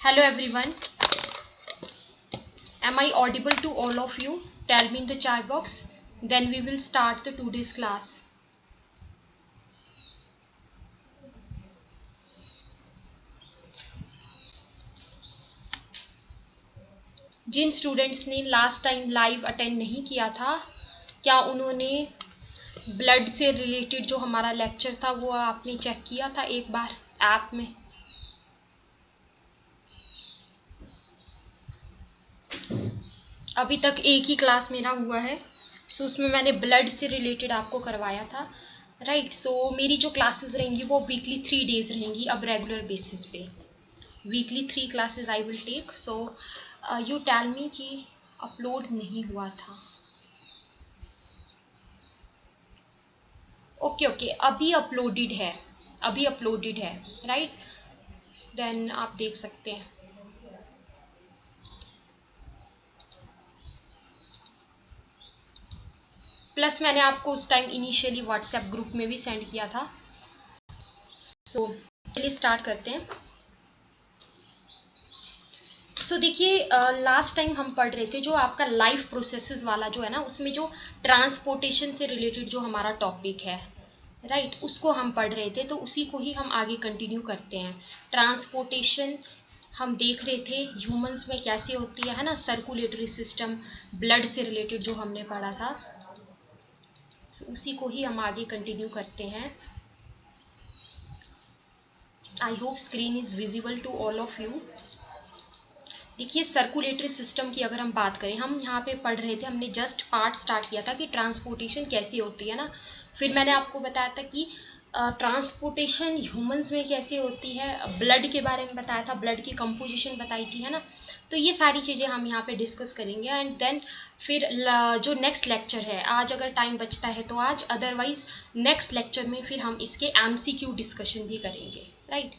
Hello everyone. Am I audible to all of you? Tell me in the chat box. Then we will start the today's class. जिन students ने last time live attend नहीं किया था, क्या उन्होंने blood से related जो हमारा लेक्चर था वो आपने चेक किया था एक बार ऐप में? अभी तक एक ही क्लास मेरा हुआ है, सो उसमें मैंने ब्लड से रिलेटेड आपको करवाया था, राइट। सो मेरी जो क्लासेस रहेंगी वो वीकली 3 डेज रहेंगी अब रेगुलर बेसिस पे। Weekly 3 classes I will take. So you tell me कि अपलोड नहीं हुआ था। ओके, अभी अपलोडेड है, राइट। देन आप देख सकते हैं। प्लस मैंने आपको उस टाइम इनिशियली व्हाट्सएप ग्रुप में भी सेंड किया था। सो चलिए स्टार्ट करते हैं। सो देखिए, लास्ट टाइम हम पढ़ रहे थे जो आपका लाइफ प्रोसेसेस वाला जो है ना, उसमें जो ट्रांसपोर्टेशन से रिलेटेड जो हमारा टॉपिक है, राइट, उसको हम पढ़ रहे थे। तो उसी को ही हम आगे कंटिन्यू करते हैं। ट्रांसपोर्टेशन हम देख रहे थे ह्यूमंस में कैसे होती है ना, सर्कुलेटरी सिस्टम, ब्लड से रिलेटेड जो हमने पढ़ा था। उसी को ही हम आगे कंटिन्यू करते हैं। I hope screen is visible to all of you. देखिए, सर्कुलेटरी सिस्टम की अगर हम बात करें, हम यहाँ पे पढ़ रहे थे, हमने जस्ट पार्ट स्टार्ट किया था कि ट्रांसपोर्टेशन कैसे होती है ना। फिर मैंने आपको बताया था कि ट्रांसपोर्टेशन ह्यूमंस में कैसे होती है, ब्लड के बारे में बताया था, ब्लड की कंपोजिशन बताई थी, है ना। तो ये सारी चीज़ें हम यहाँ पे डिस्कस करेंगे। एंड देन फिर जो नेक्स्ट लेक्चर है, आज अगर टाइम बचता है तो आज, अदरवाइज नेक्स्ट लेक्चर में फिर हम इसके MCQ डिस्कशन भी करेंगे, राइट।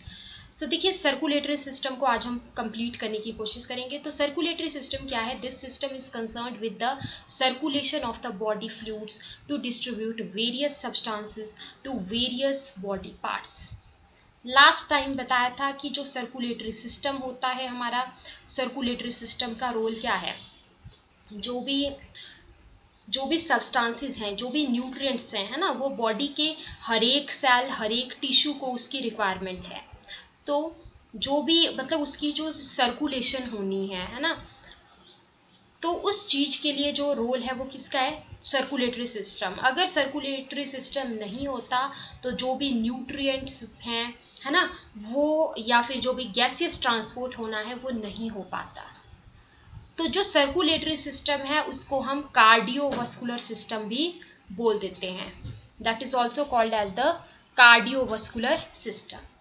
सो देखिए, सर्कुलेटरी सिस्टम को आज हम कंप्लीट करने की कोशिश करेंगे। तो सर्कुलेटरी सिस्टम क्या है? This system is concerned with the circulation of the body fluids to distribute various substances to various body parts. Last time बताया था कि जो सर्कुलेटरी सिस्टम होता है हमारा, सर्कुलेटरी सिस्टम का रोल क्या है? जो भी सब्सटेंसेस हैं, जो भी न्यूट्रिएंट्स हैं, है ना, वो बॉडी के हर एक सेल, हर एक टिश्यू को उसकी रिक्वायरमेंट है। तो जो भी मतलब उसकी जो सर्कुलेशन होनी है ना, तो उस चीज के लिए जो रोल है वो किसका है? Circulatory system. अगर सर्कुलेटरी सिस्टम नहीं होता तो जो भी न्यूट्रिएंट्स हैं, है ना, वो या फिर जो भी गैसियस ट्रांसपोर्ट होना है वो नहीं हो पाता। तो जो सर्कुलेटरी सिस्टम है उसको हम कार्डियोवास्कुलर सिस्टम भी बोल देते हैं। That is also called as the cardiovascular system.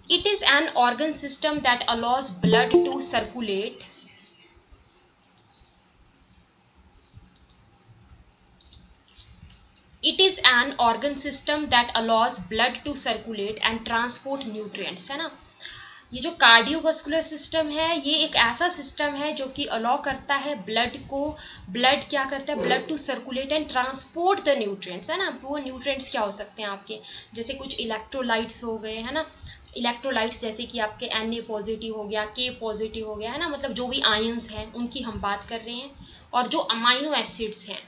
It is an organ system that allows blood to circulate. It is an organ system that allows blood to circulate and transport nutrients, है ना। ये जो cardiovascular system है, ये एक ऐसा system है जो कि अलाउ करता है ब्लड को, ब्लड क्या करता है? Blood to circulate and transport the nutrients, है ना। वो न्यूट्रिएंट्स क्या हो सकते हैं आपके? जैसे कुछ इलेक्ट्रोलाइट्स हो गए, है ना। इलेक्ट्रोलाइट्स जैसे कि आपके Na पॉजिटिव हो गया, K पॉजिटिव हो गया, है ना, मतलब जो भी आयंस हैं उनकी हम बात कर रहे हैं। और जो अमाइनो एसिड्स हैं,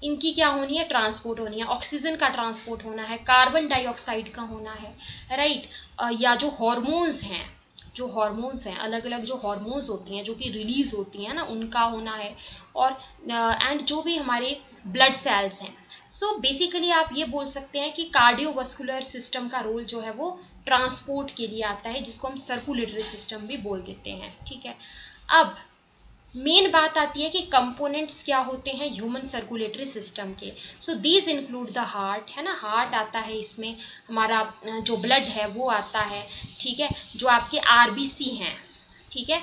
इनकी क्या होनी है? ट्रांसपोर्ट होनी है। ऑक्सीजन का ट्रांसपोर्ट होना है, कार्बन डाइऑक्साइड का होना है, राइट। या जो हॉर्मोन्स हैं, अलग अलग जो हॉर्मोन्स होती हैं जो कि रिलीज होती हैं ना, उनका होना है। और एंड जो भी हमारे ब्लड सेल्स हैं। सो बेसिकली आप ये बोल सकते हैं कि कार्डियोवास्कुलर सिस्टम का रोल जो है वो ट्रांसपोर्ट के लिए आता है, जिसको हम सर्कुलेटरी सिस्टम भी बोल देते हैं, ठीक है। अब मेन बात आती है कि कंपोनेंट्स क्या होते हैं ह्यूमन सर्कुलेटरी सिस्टम के। So these include the heart, है ना, हार्ट आता है इसमें, हमारा जो ब्लड है वो आता है, ठीक है। जो आपके RBC हैं, ठीक है,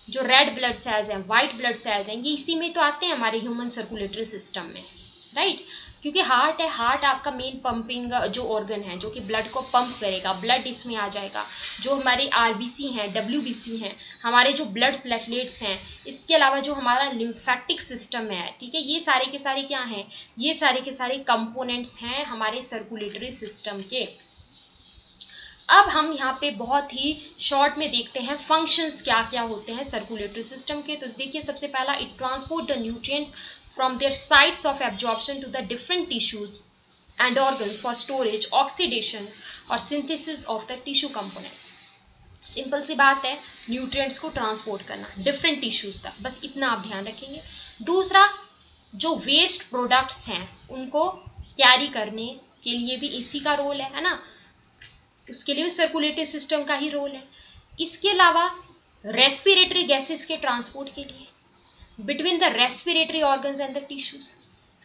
जो रेड ब्लड सेल्स हैं, वाइट ब्लड सेल्स हैं, ये इसी में तो आते हैं हमारे ह्यूमन सर्कुलेटरी सिस्टम में, राइट। क्योंकि हार्ट है, हार्ट आपका मेन पंपिंग जो ऑर्गन है जो कि ब्लड को पंप करेगा, ब्लड इसमें आ जाएगा। जो हमारे RBC हैं, WBC हैं, हमारे जो ब्लड प्लेटलेट्स हैं, इसके अलावा जो हमारा लिम्फेटिक सिस्टम है, ठीक है, ये सारे के सारे क्या हैं? ये सारे के सारे कंपोनेंट्स हैं हमारे सर्कुलेटरी सिस्टम के। अब हम यहाँ पे बहुत ही शॉर्ट में देखते हैं फंक्शंस क्या क्या होते हैं सर्कुलेटरी सिस्टम के। तो देखिए सबसे पहला, it transport the nutrients from their sites of absorption to the different tissues and organs for storage, oxidation और synthesis of the tissue component। Simple सी बात है, न्यूट्रिएंट्स को ट्रांसपोर्ट करना डिफरेंट टिश्यूज तक, बस इतना आप ध्यान रखेंगे। दूसरा, जो वेस्ट प्रोडक्ट्स हैं उनको कैरी करने के लिए भी इसी का रोल है ना, उसके लिए भी सर्कुलेटरी सिस्टम का ही रोल है। इसके अलावा रेस्पिरेटरी गैसेस के ट्रांसपोर्ट के लिए between the respiratory organs and the tissues,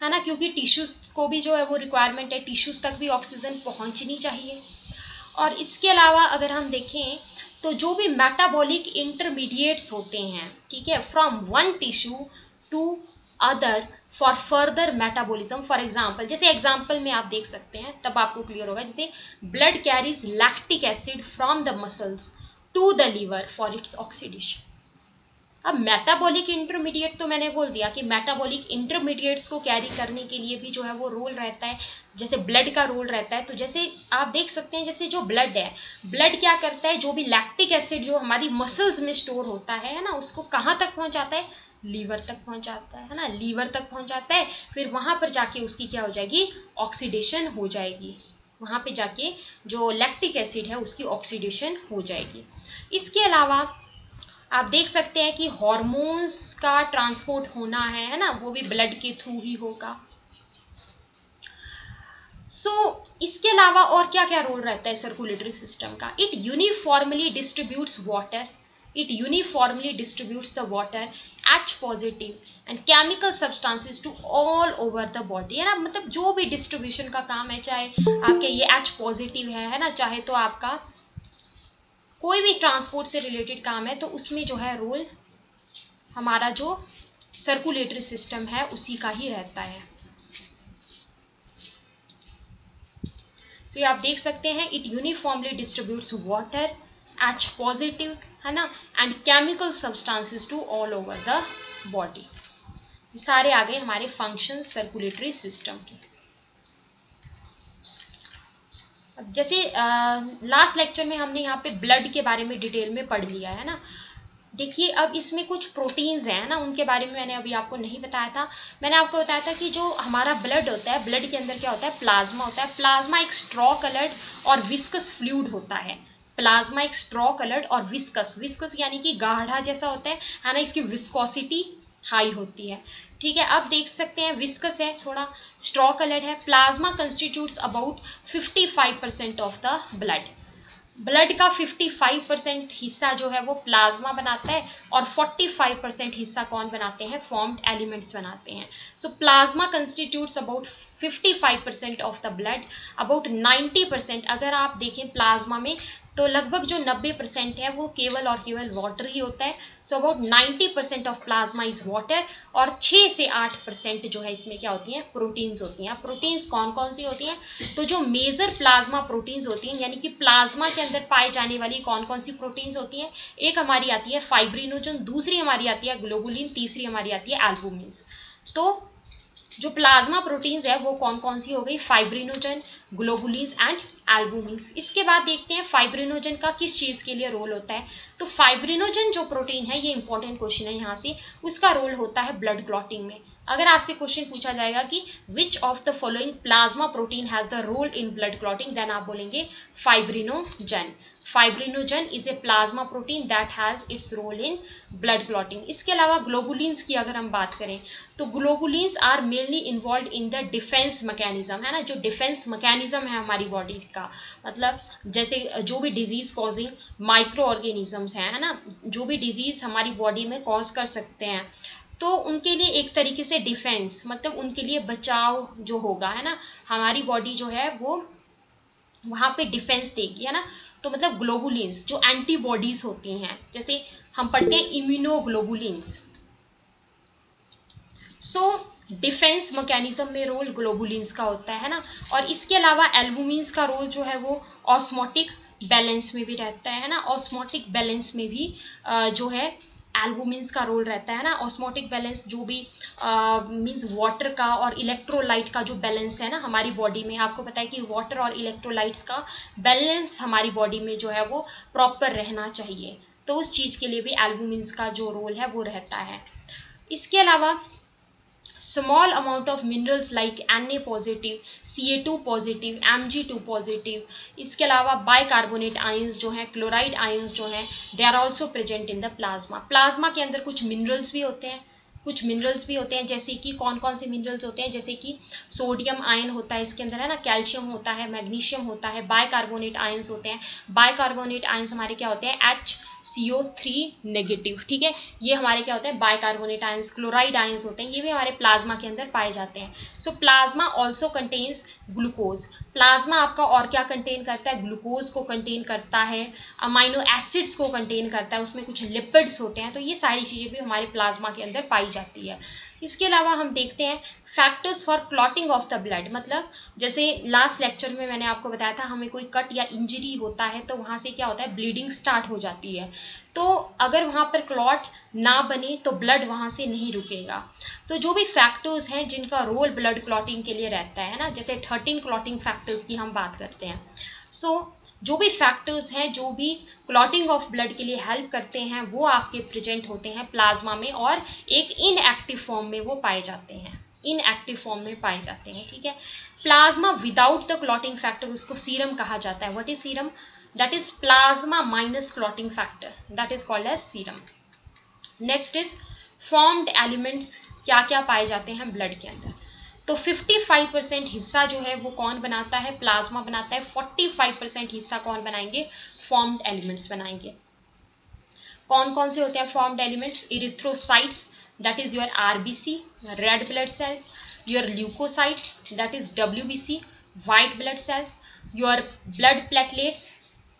है ना, क्योंकि टिश्यूज को भी जो है वो रिक्वायरमेंट है, टिश्यूज तक भी ऑक्सीजन पहुंचनी चाहिए। और इसके अलावा अगर हम देखें तो जो भी मेटाबॉलिक इंटरमीडिएट्स होते हैं, ठीक है, from one tissue to other for further metabolism. For example, जैसे एग्जाम्पल में आप देख सकते हैं तब आपको क्लियर होगा, जैसे blood carries lactic acid from the muscles to the liver for its oxidation. अब मेटाबॉलिक इंटरमीडिएट तो मैंने बोल दिया कि मेटाबॉलिक इंटरमीडिएट्स को कैरी करने के लिए भी जो है वो रोल रहता है, जैसे ब्लड का रोल रहता है। तो जैसे आप देख सकते हैं, जैसे जो ब्लड है, ब्लड क्या करता है, जो भी लैक्टिक एसिड जो हमारी मसल्स में स्टोर होता है ना, उसको कहाँ तक पहुंचाता है, लीवर तक पहुंचाता है ना, लीवर तक पहुंचाता है। फिर वहां पर जाके उसकी क्या हो जाएगी, ऑक्सीडेशन हो जाएगी, वहां पे जाके जो लैक्टिक एसिड है उसकी ऑक्सीडेशन हो जाएगी। इसके अलावा आप देख सकते हैं कि हॉर्मोन्स का ट्रांसपोर्ट होना है ना, वो भी ब्लड के थ्रू ही होगा। इसके अलावा और क्या क्या रोल रहता है सर्कुलेटरी सिस्टम का, it uniformly distributes water, it uniformly distributes the water H positive and chemical substances to all over the body, है ना, मतलब जो भी डिस्ट्रीब्यूशन का काम है, चाहे आपके ये H पॉजिटिव है ना, चाहे तो आपका कोई भी ट्रांसपोर्ट से रिलेटेड काम है, तो उसमें जो है रोल हमारा जो सर्कुलेटरी सिस्टम है उसी का ही रहता है। ये आप देख सकते हैं, it uniformly distributes water H positive, है ना, and chemical substances to all over the body. सारे आ गए हमारे फंक्शन सर्कुलेटरी सिस्टम के। जैसे लास्ट लेक्चर में हमने यहाँ पे ब्लड के बारे में डिटेल में पढ़ लिया है ना। देखिए अब इसमें कुछ प्रोटीन्स हैं ना, उनके बारे में मैंने अभी आपको नहीं बताया था। मैंने आपको बताया था कि जो हमारा ब्लड होता है, ब्लड के अंदर क्या होता है, प्लाज्मा होता है। प्लाज्मा एक स्ट्रॉ कलर्ड और विस्कस फ्लूइड होता है। प्लाज्मा एक स्ट्रॉ कलर्ड और विस्कस, विस्कस यानी कि गाढ़ा जैसा होता है ना, इसकी विस्कोसिटी हाई होती है, ठीक है। अब देख सकते हैं विस्कस है, थोड़ा स्ट्रॉ कलर्ड है। Plasma constitutes about 55% of the blood, blood का 55% हिस्सा जो है वो प्लाज्मा बनाता है और 45% हिस्सा कौन बनाते हैं, फॉर्म्ड एलिमेंट्स बनाते हैं। सो plasma constitutes about 55% of the blood, about 90%, अगर आप देखें प्लाज्मा में तो लगभग जो 90% है वो केवल और केवल वाटर ही होता है। So about 90% of plasma is water, और 6 से 8% जो है इसमें क्या होती हैं, प्रोटीन्स होती हैं। प्रोटीन्स कौन कौन सी होती हैं, तो जो मेजर प्लाज्मा प्रोटीन्स होती हैं, यानी कि प्लाज्मा के अंदर पाए जाने वाली कौन कौन सी प्रोटीन्स होती हैं, एक हमारी आती है फाइब्रिनोजन, दूसरी हमारी आती है ग्लोबुलिन, तीसरी हमारी आती है एल्बुमिन। तो जो प्लाज्मा प्रोटीन्स है वो कौन कौन सी हो गई, फाइब्रिनोजन, ग्लोबुलिन्स एंड एल्बुमिन्स। इसके बाद देखते हैं फाइब्रिनोजन का किस चीज के लिए रोल होता है। तो फाइब्रिनोजन जो प्रोटीन है, ये इंपॉर्टेंट क्वेश्चन है यहाँ से, उसका रोल होता है ब्लड क्लॉटिंग में। अगर आपसे क्वेश्चन पूछा जाएगा कि which of the following plasma protein has the role in blood clotting, then आप बोलेंगे fibrinogen. Fibrinogen is a plasma protein that has its role in blood clotting. इसके अलावा ग्लोबुलिन्स की अगर हम बात करें तो globulins are mainly involve in the defence mechanism, है ना, जो डिफेंस मैकेनिज्म है हमारी बॉडी का, मतलब जैसे जो भी डिजीज कॉजिंग माइक्रो ऑर्गेनिजम्स हैं, है ना, जो भी डिजीज हमारी बॉडी में कॉज कर सकते हैं, तो उनके लिए एक तरीके से डिफेंस, मतलब उनके लिए बचाव जो होगा, है ना, हमारी बॉडी जो है वो वहां पे डिफेंस देगी, है ना। तो मतलब ग्लोबुलिन्स जो एंटीबॉडीज होती हैं, जैसे हम पढ़ते हैं इम्यूनोग्लोबुलिन्स। सो डिफेंस मैकेनिज्म में रोल ग्लोबुलिन्स का होता है ना। और इसके अलावा एल्बुमिन्स का रोल जो है वो ऑस्मोटिक बैलेंस में भी रहता है ना, ऑस्मोटिक बैलेंस में भी जो है एल्बुमिन्स का रोल रहता है ना, ऑस्मोटिक बैलेंस जो भी मींस वाटर का और इलेक्ट्रोलाइट का जो बैलेंस है ना हमारी बॉडी में, आपको पता है कि वाटर और इलेक्ट्रोलाइट्स का बैलेंस हमारी बॉडी में जो है वो प्रॉपर रहना चाहिए, तो उस चीज़ के लिए भी एल्बुमिन्स का जो रोल है वो रहता है। इसके अलावा small amount of minerals like Na positive, Ca2 positive, Mg2 positive, इसके अलावा बाइकार्बोनेट आयंस जो हैं, क्लोराइड आयंस जो हैं, they are also present in the plasma. Plasma के अंदर कुछ मिनरल्स भी होते हैं, जैसे कि कौन कौन से मिनरल्स होते हैं, जैसे कि सोडियम आयन होता है इसके अंदर है ना, कैल्शियम होता है, मैग्नीशियम होता है, बाइकार्बोनेट आयंस होते हैं। बाइकार्बोनेट आयंस हमारे क्या होते हैं, HCO3 नेगेटिव, ठीक है, ये हमारे क्या होते हैं बाइकार्बोनेट आयंस। क्लोराइड आयंस होते हैं, ये भी हमारे प्लाज्मा के अंदर पाए जाते हैं। सो plasma also contains glucose. Plasma आपका और क्या कंटेन करता है, ग्लूकोज को कंटेन करता है, अमाइनो एसिड्स को कंटेन करता है, उसमें कुछ लिपिड्स होते हैं, तो ये सारी चीज़ें भी हमारे प्लाज्मा के अंदर पाई जाती है। इसके अलावा हम देखते हैं factors for clotting of the blood, मतलब जैसे लास्ट लेक्चर में मैंने आपको बताया था हमें कोई कट या इंजरी होता है तो वहाँ से क्या होता है, ब्लीडिंग स्टार्ट हो जाती है, तो अगर वहाँ पर क्लॉट ना बने तो ब्लड वहाँ से नहीं रुकेगा। तो जो भी फैक्टर्स हैं जिनका रोल ब्लड क्लॉटिंग के लिए रहता है ना, जैसे 13 क्लॉटिंग फैक्टर्स की हम बात करते हैं। सो जो भी फैक्टर्स हैं जो भी क्लॉटिंग ऑफ ब्लड के लिए हेल्प करते हैं वो आपके प्रेजेंट होते हैं प्लाज्मा में, और एक इनएक्टिव फॉर्म में वो पाए जाते हैं, ठीक है। Plasma without the clotting factor, उसको सीरम कहा जाता है। What is serum, that is plasma minus clotting factor, that is called as serum. Next is formed elements, क्या क्या पाए जाते हैं ब्लड के अंदर, तो 55% हिस्सा जो है वो कौन बनाता है, प्लाज्मा बनाता है। 45% हिस्सा कौन बनाएंगे, फॉर्म्ड एलिमेंट्स बनाएंगे। कौन कौन से होते हैं formed elements, erythrocytes, that is your RBC, red blood cells, your leucocytes, that is WBC, white blood cells, your blood platelets,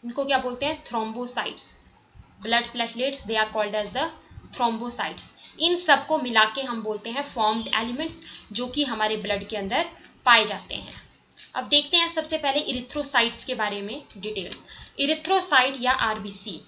इनको क्या बोलते हैं, thrombocytes. Blood platelets they are called as the thrombocytes. इन सबको मिला के हम बोलते हैं फॉर्म्ड एलिमेंट्स, जो कि हमारे ब्लड के अंदर पाए जाते हैं। अब देखते हैं सबसे पहले इरिथ्रोसाइट्स के बारे में डिटेल। इरिथ्रोसाइट या RBC,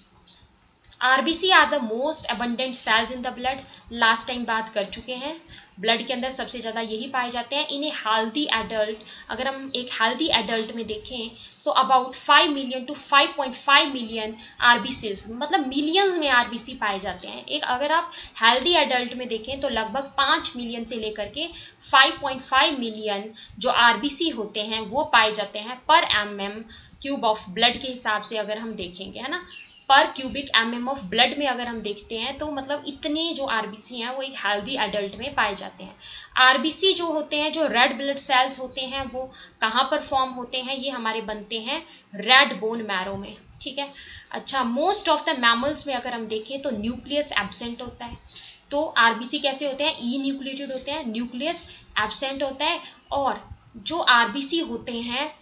RBC are the most abundant cells in the blood, last time बात कर चुके हैं, ब्लड के अंदर सबसे ज़्यादा यही पाए जाते हैं। इन ए हेल्दी एडल्ट, अगर हम एक हेल्दी एडल्ट में देखें so about 5 million to 5.5 million RBCs, मतलब मिलियन में आरबीसी पाए जाते हैं। एक अगर आप हेल्दी एडल्ट में देखें तो लगभग 5 मिलियन से लेकर के 5.5 मिलियन जो आरबीसी होते हैं वो पाए जाते हैं पर mm क्यूब ऑफ ब्लड के हिसाब से अगर हम देखेंगे, है ना, पर क्यूबिक mm ऑफ ब्लड में अगर हम देखते हैं तो मतलब इतने जो आरबीसी हैं वो एक हेल्दी एडल्ट में पाए जाते हैं। आरबीसी जो होते हैं, जो रेड ब्लड सेल्स होते हैं, वो कहाँ पर फॉर्म होते हैं, ये हमारे बनते हैं रेड बोन मैरो में, ठीक है। अच्छा, मोस्ट ऑफ द मैमल्स में अगर हम देखें तो न्यूक्लियस एब्सेंट होता है, तो आरबीसी कैसे होते हैं, ई न्यूक्लिएटेड होते हैं, न्यूक्लियस एब्सेंट होता है। और जो आरबीसी होते हैं,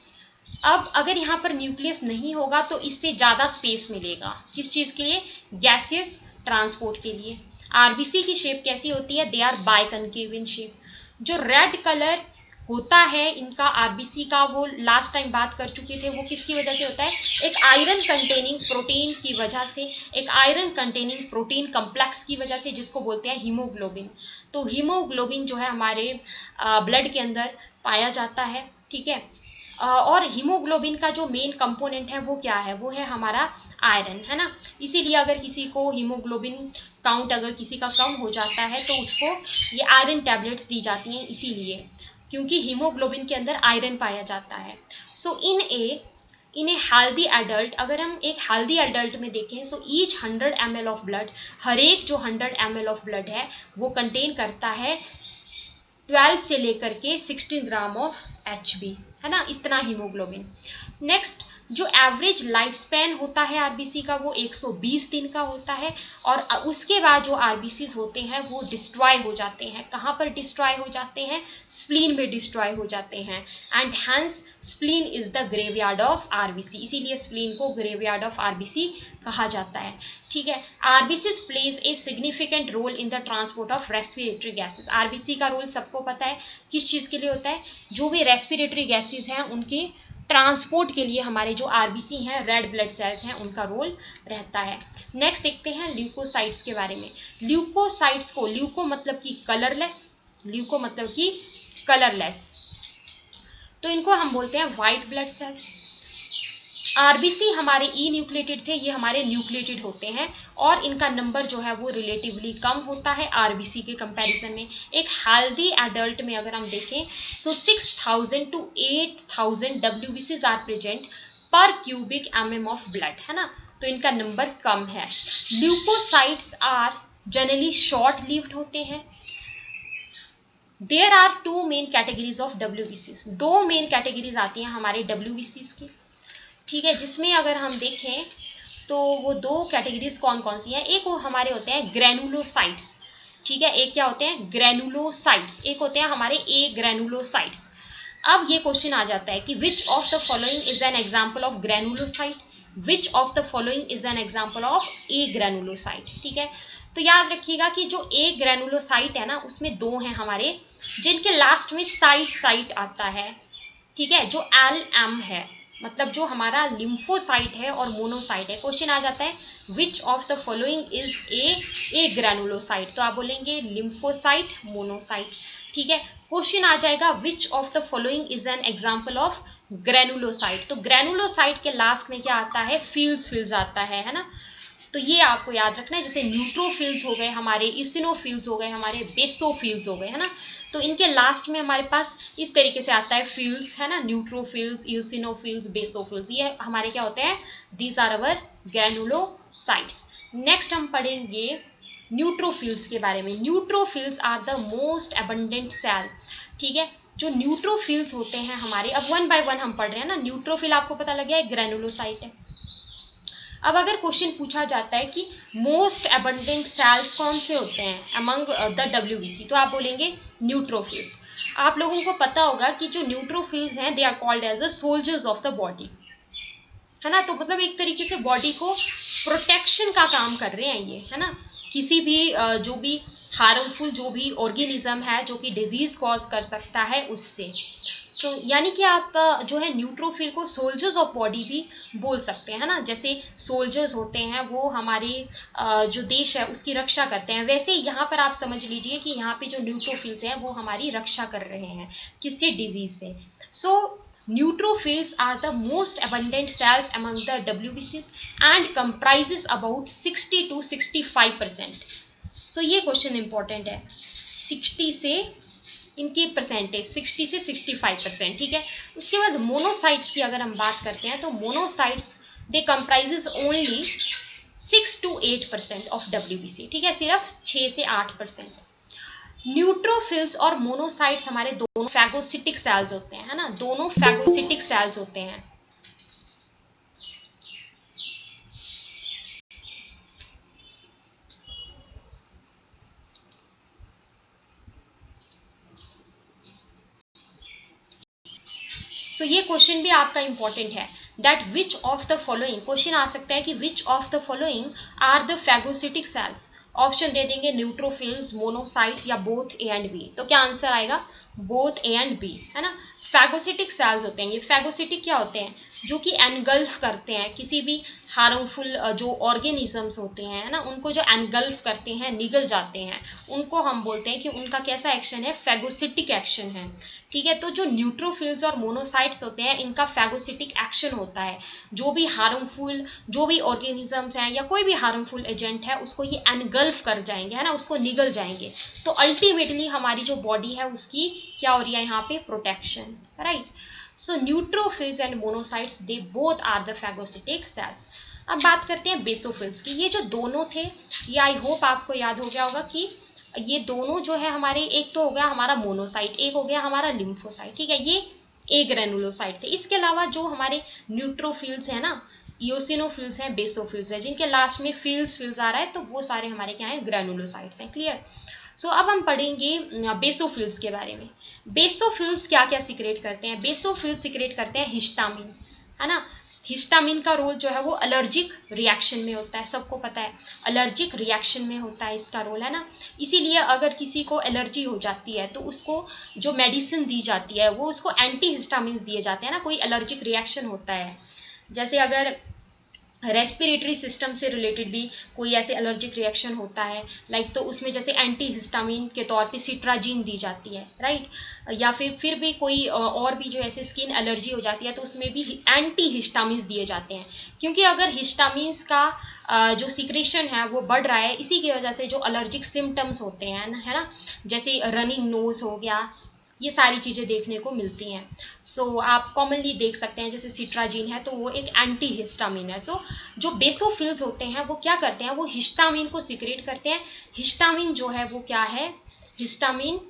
अब अगर यहाँ पर न्यूक्लियस नहीं होगा तो इससे ज़्यादा स्पेस मिलेगा, किस चीज़ के लिए, गैसियस ट्रांसपोर्ट के लिए। आरबीसी की शेप कैसी होती है, they are biconcave in shape. जो रेड कलर होता है इनका आरबीसी का, वो लास्ट टाइम बात कर चुके थे, वो किसकी वजह से होता है, एक आयरन कंटेनिंग प्रोटीन की वजह से, एक आयरन कंटेनिंग प्रोटीन कम्प्लेक्स की वजह से, जिसको बोलते हैं हीमोग्लोबिन। तो हीमोग्लोबिन जो है हमारे ब्लड के अंदर पाया जाता है, ठीक है। और हीमोग्लोबिन का जो मेन कंपोनेंट है वो क्या है, वो है हमारा आयरन, है ना। इसीलिए अगर किसी को हीमोग्लोबिन काउंट अगर किसी का कम हो जाता है तो उसको ये आयरन टैबलेट्स दी जाती हैं, इसीलिए क्योंकि हीमोग्लोबिन के अंदर आयरन पाया जाता है। सो इन ए हेल्दी एडल्ट, अगर हम एक हेल्दी एडल्ट में देखें so each 100 ml of blood, हर एक जो 100 ml ऑफ ब्लड है वो कंटेन करता है 12 से लेकर के 16 ग्राम ऑफ HB, है ना, इतना हीमोग्लोबिन। नेक्स्ट, जो एवरेज लाइफ स्पैन होता है आरबीसी का वो 120 दिन का होता है, और उसके बाद जो आरबीसीज होते हैं वो डिस्ट्रॉय हो जाते हैं। कहाँ पर डिस्ट्रॉय हो जाते हैं, स्प्लीन में डिस्ट्रॉय हो जाते हैं, and hence spleen is the graveyard of RBC, इसीलिए स्प्लीन को ग्रेवयार्ड ऑफ आरबीसी कहा जाता है, ठीक है। RBC plays a significant role in the transport of respiratory gases. RBC का रोल सबको पता है किस चीज़ के लिए होता है, जो भी रेस्पिरेटरी गैसेज हैं उनकी ट्रांसपोर्ट के लिए हमारे जो आरबीसी हैं, रेड ब्लड सेल्स हैं, उनका रोल रहता है। नेक्स्ट देखते हैं ल्यूकोसाइट्स के बारे में। ल्यूकोसाइट्स को, ल्यूको मतलब कि कलरलेस, ल्यूको मतलब कि कलरलेस, तो इनको हम बोलते हैं व्हाइट ब्लड सेल्स। आरबीसी हमारे ई न्यूक्लिएटेड थे, ये हमारे न्यूक्लिएटेड होते हैं और इनका नंबर जो है वो रिलेटिवली कम होता है आरबीसी के कंपैरिजन में। एक हेल्दी एडल्ट में अगर हम देखें सो 6000 to 8000 डब्ल्यूबीसीज are present per cubic mm of blood, है ना, तो इनका नंबर कम है। Leucocytes are generally short lived होते हैं। There are two main categories of डब्ल्यूबीसीज, दो मेन कैटेगरीज आती हैं हमारे डब्ल्यूबीसीज की, ठीक है, जिसमें अगर हम देखें तो वो दो कैटेगरीज कौन कौन सी हैं। एक वो हमारे होते हैं ग्रेनुलोसाइट्स, ठीक है, एक क्या होते हैं ग्रेनुलोसाइट्स, एक होते हैं हमारे ए ग्रेनुलोसाइट्स। अब ये क्वेश्चन आ जाता है कि which of the following is an example of granulocyte, which of the following is an example of A granulocyte, ठीक है। तो याद रखिएगा कि जो ए ग्रेनुलोसाइट है ना, उसमें दो हैं हमारे जिनके लास्ट में साइट आता है, ठीक है, जो एल एम है, मतलब जो हमारा लिम्फोसाइट है और मोनोसाइट है। क्वेश्चन आ जाता है which of the following is a granulocyte, तो आप बोलेंगे लिम्फोसाइट, मोनोसाइट, ठीक है। क्वेश्चन आ जाएगा विच of the following is an example of granulocyte, तो ग्रेनुलोसाइट के लास्ट में क्या आता है फिल्स आता है ना, तो ये आपको याद रखना है। जैसे न्यूट्रोफिल्स हो गए हमारे, इसिनोफिल्स हो गए हमारे, बेसोफिल्स हो गए, है ना, तो इनके लास्ट में हमारे पास इस तरीके से आता है फिल्स, है ना, न्यूट्रोफिल्स, इसिनोफिल्स, बेसोफिल्स, ये हमारे क्या होते हैं, these are our granulocytes. Next हम पढ़ेंगे न्यूट्रोफिल्स के बारे में। Neutrophils are the most abundant cell, ठीक है, जो न्यूट्रोफिल्स होते हैं हमारे, अब वन बाय वन हम पढ़ रहे हैं ना। न्यूट्रोफिल आपको पता लग गया है ग्रेनुलोसाइट है। अब अगर क्वेश्चन पूछा जाता है कि मोस्ट अबंडेंट सेल्स कौन से होते हैं अमंग द डब्ल्यूबीसी, तो आप बोलेंगे न्यूट्रोफिल्स। आप लोगों को पता होगा कि जो न्यूट्रोफिल्स हैं they are called as the soldiers of the body, है ना, तो मतलब एक तरीके से बॉडी को प्रोटेक्शन का काम कर रहे हैं ये, है ना, किसी भी जो भी हार्मफुल जो भी ऑर्गेनिज्म है जो कि डिजीज कॉज कर सकता है उससे। तो यानी कि आप जो है न्यूट्रोफिल को सोल्जर्स ऑफ बॉडी भी बोल सकते हैं, है ना, जैसे सोल्जर्स होते हैं वो हमारे जो देश है उसकी रक्षा करते हैं, वैसे यहाँ पर आप समझ लीजिए कि यहाँ पे जो न्यूट्रोफिल्स हैं वो हमारी रक्षा कर रहे हैं किसी डिजीज से। सो neutrophils are the most abundant cells among the WBCs and comprises about 60 to 65%. So ये क्वेश्चन इंपॉर्टेंट है, 60 से इनकी परसेंटेज 60 से 65%, ठीक है। उसके बाद मोनोसाइट्स की अगर हम बात करते हैं तो monocytes they comprises only 6 to 8% of WBC, ठीक है, सिर्फ 6 से 8%। न्यूट्रोफिल्स और मोनोसाइट्स हमारे दोनों फैगोसिटिक सेल्स होते हैं, है ना, दोनों फैगोसिटिक सेल्स होते हैं। सो ये क्वेश्चन भी आपका इंपॉर्टेंट है, that which of the following, question आ सकता है कि which of the following are the phagocytic cells. Option दे देंगे न्यूट्रोफिल्स, मोनोसाइट्स या बोथ ए एंड बी, तो क्या आंसर आएगा बोथ ए एंड बी, है ना। फैगोसिटिक सेल्स होते हैं ये, फैगोसिटिक क्या होते हैं, जो कि एनगल्फ करते हैं किसी भी हार्मफुल जो ऑर्गेनिजम्स होते हैं, ना, उनको जो एनगल्फ करते हैं, निगल जाते हैं, उनको हम बोलते हैं कि उनका कैसा एक्शन है, फैगोसिटिक एक्शन है, ठीक है। तो जो न्यूट्रोफिल्स और मोनोसाइट्स होते हैं इनका फैगोसिटिक एक्शन होता है, जो भी हार्मफुल जो भी ऑर्गेनिजम्स हैं या कोई भी हार्मफुल एजेंट है उसको ये एनगल्फ कर जाएंगे, है ना, उसको निगल जाएंगे, तो अल्टीमेटली हमारी जो बॉडी है उसकी क्या हो रही है यहाँ पे, protection, right. So neutrophils and monocytes they both are the phagocytic cells. अब बात करते हैं बेसोफिल्स की। ये जो दोनों थे ये आई होप आपको याद हो गया होगा कि ये दोनों जो है हमारे, एक तो हो गया हमारा मोनोसाइट, एक हो गया हमारा लिम्फोसाइट, ठीक है, ये ए ग्रेनुलोसाइट थे। इसके अलावा जो हमारे न्यूट्रोफिल्स है ना, इओसिनोफिल्स हैं, बेसोफिल्स हैं, जिनके लास्ट में फिल्स आ रहा है, तो वो सारे हमारे क्या हैं, ग्रेनुलोसाइट्स हैं, क्लियर। सो अब हम पढ़ेंगे बेसोफिल्स के बारे में। बेसोफिल्स क्या क्या सिक्रेट करते हैं, बेसोफिल्स सिक्रेट करते हैं हिस्टामिन, है ना, हिस्टामिन का रोल जो है वो एलर्जिक रिएक्शन में होता है, सबको पता है एलर्जिक रिएक्शन में होता है इसका रोल, है ना। इसीलिए अगर किसी को एलर्जी हो जाती है तो उसको जो मेडिसिन दी जाती है वो उसको एंटी हिस्टामिन दिए जाते हैं ना, कोई एलर्जिक रिएक्शन होता है। जैसे अगर रेस्पिरेटरी सिस्टम से रिलेटेड भी कोई ऐसे एलर्जिक रिएक्शन होता है लाइक, तो उसमें जैसे एंटी हिस्टामिन के तौर पे सिट्राजीन दी जाती है, राइट। या फिर भी कोई और भी जो ऐसे स्किन एलर्जी हो जाती है तो उसमें भी एंटी हिस्टामिन दिए जाते हैं, क्योंकि अगर हिस्टामिन का जो सिक्रेशन है वो बढ़ रहा है, इसी की वजह से जो एलर्जिक सिम्टम्स होते हैं, है ना, जैसे रनिंग नोज हो गया, ये सारी चीज़ें देखने को मिलती हैं। सो आप कॉमनली देख सकते हैं जैसे सिट्राजीन है तो वो एक एंटी हिस्टामिन है। सो जो बेसोफिल्स होते हैं वो क्या करते हैं, वो हिस्टामिन को सिक्रेट करते हैं। हिस्टामिन जो है वो क्या है, हिस्टामिन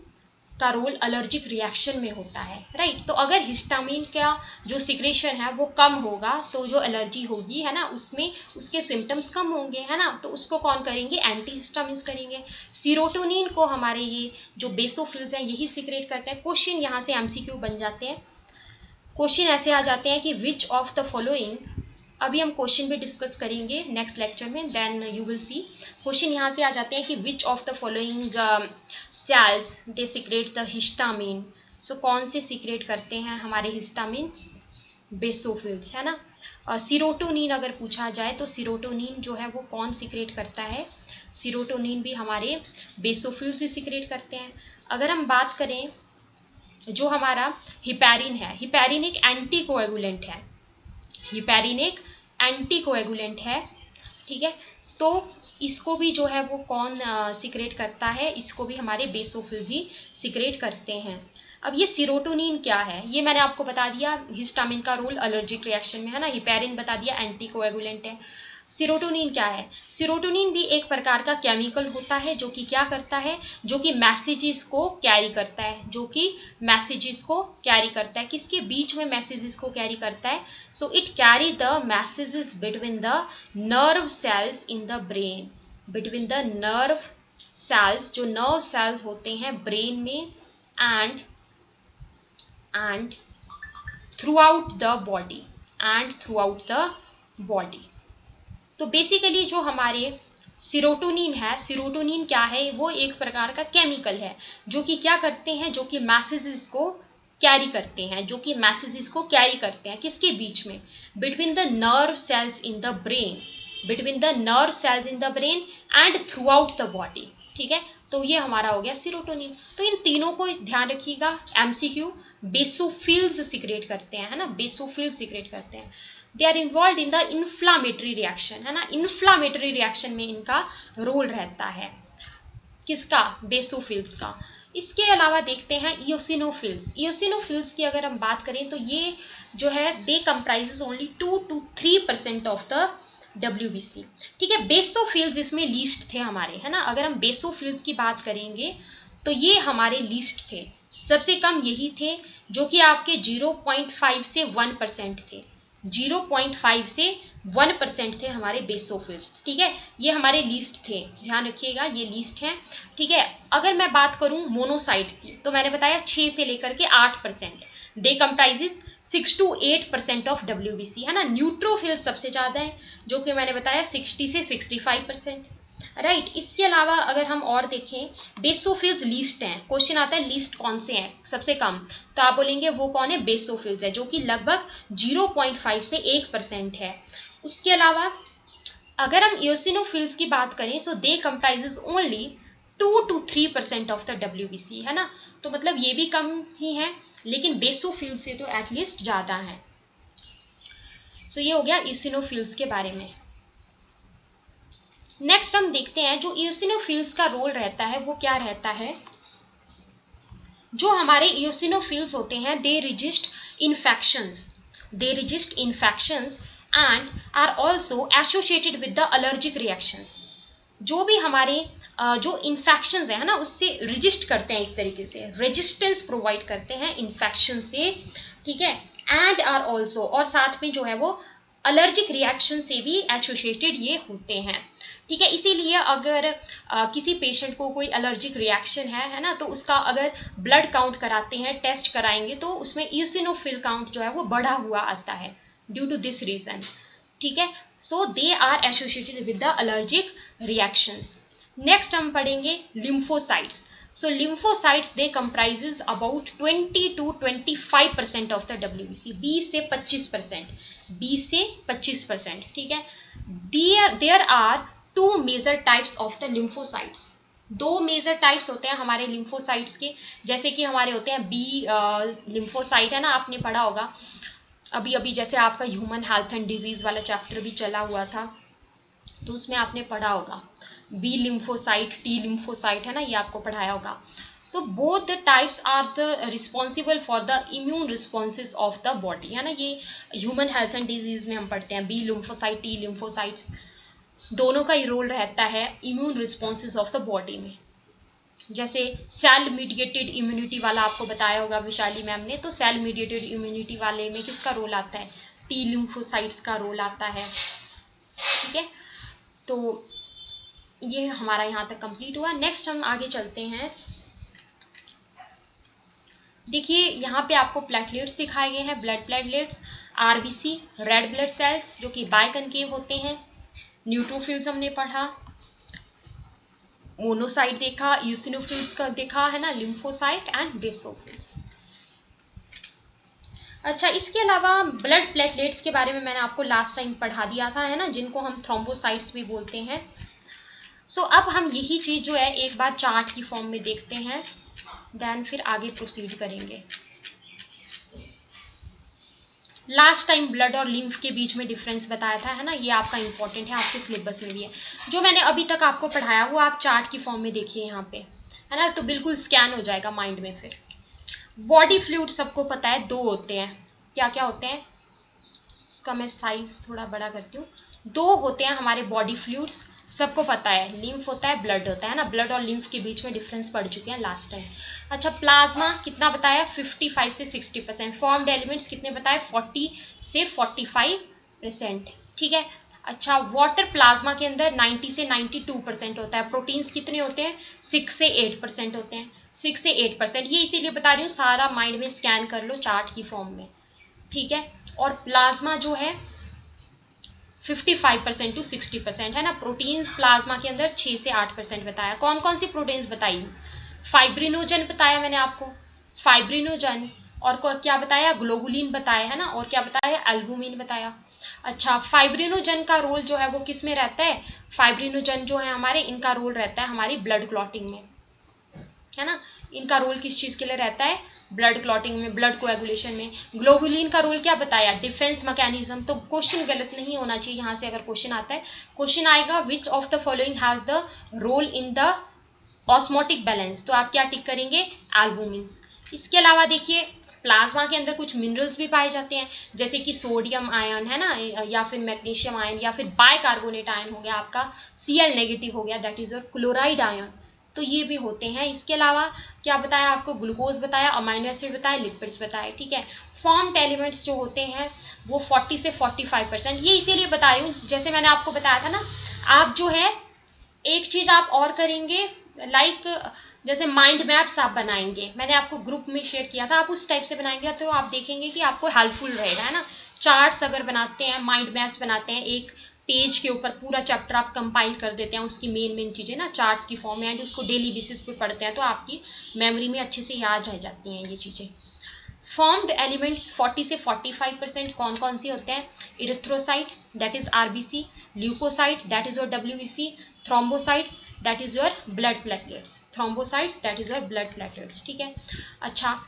का रोल एलर्जिक रिएक्शन में होता है, राइट। तो अगर हिस्टामिन का जो सिक्रेशन है वो कम होगा तो जो एलर्जी होगी, है ना, उसमें उसके सिम्टम्स कम होंगे, है ना, तो उसको कौन करेंगे, एंटी हिस्टामिन करेंगे। सीरोटोनिन को हमारे ये जो बेसोफिल्स हैं यही सिक्रेट करते हैं। क्वेश्चन यहाँ से एमसीक्यू बन जाते हैं, क्वेश्चन ऐसे आ जाते हैं कि विच ऑफ द फॉलोइंग, अभी हम क्वेश्चन भी डिस्कस करेंगे नेक्स्ट लेक्चर में, then you will see. Question यहाँ से आ जाते हैं कि which of the following cells they secrete the histamine. So कौन से सिक्रेट करते हैं हमारे हिस्टामिन, बेसोफिल्स, है ना। सीरोटोनिन अगर पूछा जाए तो सीरोटोनिन जो है वो कौन सिक्रेट करता है, सीरोटोनिन भी हमारे बेसोफिल्स ही सिक्रेट करते हैं। अगर हम बात करें जो हमारा हिपैरिन है, हिपैरिन एक एंटी कोएगुलेंट है, हिपैरिन एक एंटी कोएगुलेंट है, ठीक है। तो इसको भी जो है वो कौन सिक्रेट करता है, इसको भी हमारे बेसोफिल्स ही सिक्रेट करते हैं। अब ये सीरोटोनिन क्या है, ये मैंने आपको बता दिया, हिस्टामिन का रोल एलर्जिक रिएक्शन में, है ना। हिपैरिन बता दिया एंटी कोएगुलेंट है। सीरोटोनिन क्या है, सीरोटोनिन भी एक प्रकार का केमिकल होता है जो कि क्या करता है, जो कि मैसेजेस को कैरी करता है, जो कि मैसेजेस को कैरी करता है। किसके बीच में मैसेजेस को कैरी करता है, so it carry the messages between the nerve cells in the brain, between the nerve cells, जो नर्व सेल्स होते हैं ब्रेन में, and throughout the body, and throughout the body. तो बेसिकली जो हमारे सीरोटोनिन है, सीरोटोनिन क्या है, वो एक प्रकार का केमिकल है जो कि क्या करते हैं, जो कि मैसेजेस को कैरी करते हैं, जो कि मैसेजेस को कैरी करते हैं किसके बीच में, between the nerve cells in the brain, between the nerve cells in the brain and through out the body, ठीक है। तो ये हमारा हो गया सीरोटोनिन। तो इन तीनों को ध्यान रखिएगा, एमसीक्यू, बेसोफिल्स सिक्रेट करते हैं, है ना, बेसोफिल्स सिक्रेट करते हैं। They are involve in the inflammatory reaction, है ना, इन्फ्लामेटरी रिएक्शन में इनका रोल रहता है, किसका, बेसोफिल्स का। इसके अलावा देखते हैं इयोसिनोफिल्स। इयोसिनोफिल्स की अगर हम बात करें तो ये जो है they comprises only 2 to 3% of the WBC, ठीक है। बेसोफिल्स इसमें लीस्ट थे हमारे, है ना। अगर हम बेसोफिल्स की बात करेंगे तो ये हमारे लीस्ट थे, सबसे कम यही थे, जो कि आपके 0.5 से 1% थे, 0.5 से 1% थे हमारे बेसोफिल्स, ठीक है। ये हमारे लीस्ट थे, ध्यान रखिएगा ये लीस्ट है, ठीक है। अगर मैं बात करूं मोनोसाइट की तो मैंने बताया 6 से लेकर के 8%, दे कंप्राइजेस 6 to 8% ऑफ WBC, है ना। न्यूट्रोफिल सबसे ज्यादा है जो कि मैंने बताया 60 से 65%, राइट। इसके अलावा अगर हम और देखें, बेसोफिल्स लीस्ट हैं, क्वेश्चन आता है लीस्ट कौन से हैं सबसे कम, तो आप बोलेंगे वो कौन है, बेसोफिल्स है, जो कि लगभग 0.5 से 1% है। उसके अलावा अगर हम इयोसिनोफिल्स की बात करें so they comprises only 2 to 3% of the WBC, है ना। तो मतलब ये भी कम ही है, लेकिन बेसोफिल्स से तो एटलीस्ट ज्यादा है। सो ये हो गया इयोसिनोफिल्स के बारे में। नेक्स्ट हम देखते हैं जो इयोसिनोफिल्स का रोल रहता है वो क्या रहता है। जो हमारे इयोसिनोफिल्स होते हैं they resist infections, they resist infections and are also associated with the allergic reactions. जो भी हमारे जो इन्फेक्शंस है ना उससे रेजिस्ट करते हैं, एक तरीके से रेजिस्टेंस प्रोवाइड करते हैं इन्फेक्शन से, ठीक है। एंड आर आल्सो, और साथ में जो है वो एलर्जिक रिएक्शन से भी एसोसिएटेड ये होते हैं, ठीक है। इसीलिए अगर किसी पेशेंट को कोई एलर्जिक रिएक्शन है ना, तो उसका अगर ब्लड काउंट कराते हैं, टेस्ट कराएंगे तो उसमें इयोसिनोफिल काउंट जो है वो बढ़ा हुआ आता है, ड्यू टू दिस रीजन, ठीक है। So they are associated with the allergic reactions. Next हम पढ़ेंगे lymphocytes. So lymphocytes they comprises about 20 to 25% of the WBC, 20 से 25%, 20 से 25%, ठीक है। There are two major types of the lymphocytes, दो major types होते हैं हमारे लिम्फोसाइट्स के। जैसे कि हमारे होते हैं बी लिम्फोसाइट है ना, आपने पढ़ा होगा अभी अभी, जैसे आपका ह्यूमन हेल्थ एंड डिजीज वाला चैप्टर भी चला हुआ था, तो उसमें आपने पढ़ा होगा बी लिम्फोसाइट, टी लिम्फोसाइट है ना, ये आपको पढ़ाया होगा। So both the types are the responsible for the immune responses of the body, है ना। ये ह्यूमन हेल्थ एंड डिजीज में हम पढ़ते हैं बी लिम्फोसाइट, टी लिम्फोसाइट्स, दोनों का ही रोल रहता है immune responses of the body में। जैसे सेल मीडिएटेड इम्यूनिटी वाला आपको बताया होगा विशाली मैम ने, तो सेल मीडिएटेड इम्यूनिटी वाले में किसका रोल आता है, टी लिम्फोसाइट्स का रोल आता है, ठीक है। तो ये हमारा यहाँ तक कंप्लीट हुआ। नेक्स्ट हम आगे चलते हैं। देखिए यहाँ पे आपको प्लेटलेट्स दिखाए गए हैं, blood platelets, RBC, red blood sales जो कि बाइकनकेव होते हैं, न्यूट्रोफिल्स हमने पढ़ा, मोनोसाइट देखा, यूसिनोफिल्स का देखा है ना, लिम्फोसाइट एंड बेसोफिल्स। अच्छा, इसके अलावा ब्लड प्लेटलेट्स के बारे में मैंने आपको लास्ट टाइम पढ़ा दिया था, है ना, जिनको हम थ्रोम्बोसाइट्स भी बोलते हैं। सो अब हम यही चीज जो है एक बार चार्ट की फॉर्म में देखते हैं, देन फिर आगे प्रोसीड करेंगे। लास्ट टाइम ब्लड और लिम्फ के बीच में डिफरेंस बताया था, है ना, ये आपका इंपॉर्टेंट है, आपके सिलेबस में भी है। जो मैंने अभी तक आपको पढ़ाया वो आप चार्ट की फॉर्म में देखिए यहाँ पे, है ना, तो बिल्कुल स्कैन हो जाएगा माइंड में। फिर बॉडी फ्लूइड सबको पता है दो होते हैं, क्या क्या होते हैं, इसका मैं साइज थोड़ा बड़ा करती हूँ। दो होते हैं हमारे बॉडी फ्लूइड्स, सबको पता है, लिम्फ होता है, ब्लड होता है ना। ब्लड और लिम्फ के बीच में डिफरेंस पढ़ चुके हैं लास्ट टाइम। अच्छा, प्लाज्मा कितना बताया, 55 से 60%। फॉर्म्ड एलिमेंट्स कितने बताए, 40 से 45%, ठीक है। अच्छा, वाटर प्लाज्मा के अंदर 90 से 92% होता है। प्रोटीन्स कितने होते हैं, 6 से 8% होते हैं, 6 से 8%। ये इसीलिए बता रही हूँ, सारा माइंड में स्कैन कर लो चार्ट की फॉर्म में, ठीक है। और प्लाज्मा जो है 55% टू 60% है ना। प्रोटीन्स प्लाज्मा के अंदर 6 से 8% बताया। कौन कौन सी प्रोटीन्स बताई, फाइब्रिनोजन बताया मैंने आपको, फाइब्रिनोजन, और क्या बताया, ग्लोबुलिन बताया, है ना, और क्या बताया, एल्बुमिन बताया। अच्छा, फाइब्रिनोजन का रोल जो है वो किस में रहता है, फाइब्रिनोजन जो है हमारे, इनका रोल रहता है हमारी ब्लड क्लॉटिंग में, है ना। इनका रोल किस चीज के लिए रहता है, ब्लड क्लॉटिंग में, ब्लड कोएगुलेशन में। ग्लोबुलिन का रोल क्या बताया, डिफेंस मैकेनिज्म। तो क्वेश्चन गलत नहीं होना चाहिए यहाँ से, अगर क्वेश्चन आता है, क्वेश्चन आएगा which of the following has the role in the osmotic balance, तो आप क्या टिक करेंगे, एल्बुमिन। इसके अलावा देखिए प्लाज्मा के अंदर कुछ मिनरल्स भी पाए जाते हैं, जैसे कि सोडियम आयन, है ना, या फिर मैग्नीशियम आयन, या फिर बाइकार्बोनेट आयन हो गया आपका, Cl नेगेटिव हो गया, that is your chloride ion, तो ये भी होते हैं। इसके अलावा क्या बताया आपको, ग्लूकोज बताया, अमाइनो एसिड बताया, लिपिड्स बताया, ठीक है। फॉर्म्ड एलिमेंट्स जो होते हैं वो 40 से 45%। ये इसीलिए बता रही हूँ, जैसे मैंने आपको बताया था ना, आप जो है एक चीज आप और करेंगे, लाइक जैसे माइंड मैप्स आप बनाएंगे, मैंने आपको ग्रुप में शेयर किया था, आप उस टाइप से बनाएंगे तो आप देखेंगे कि आपको हेल्पफुल रहेगा, है ना। चार्ट्स अगर बनाते हैं, माइंड मैप्स बनाते हैं, एक पेज के ऊपर पूरा चैप्टर आप कंपाइल कर देते हैं, उसकी मेन चीजें ना चार्ट्स की फॉर्म में, एंड उसको डेली बेसिस पे पढ़ते हैं, तो आपकी मेमोरी में अच्छे से याद रह जाती हैं ये चीजें। फॉर्म्ड एलिमेंट्स 40 से 45% कौन कौन से होते हैं, erythrocyte that is RBC, leukocyte that is your WBC, thrombocytes that is your blood platelets, thrombocytes that is your blood platelets, ठीक है। अच्छा,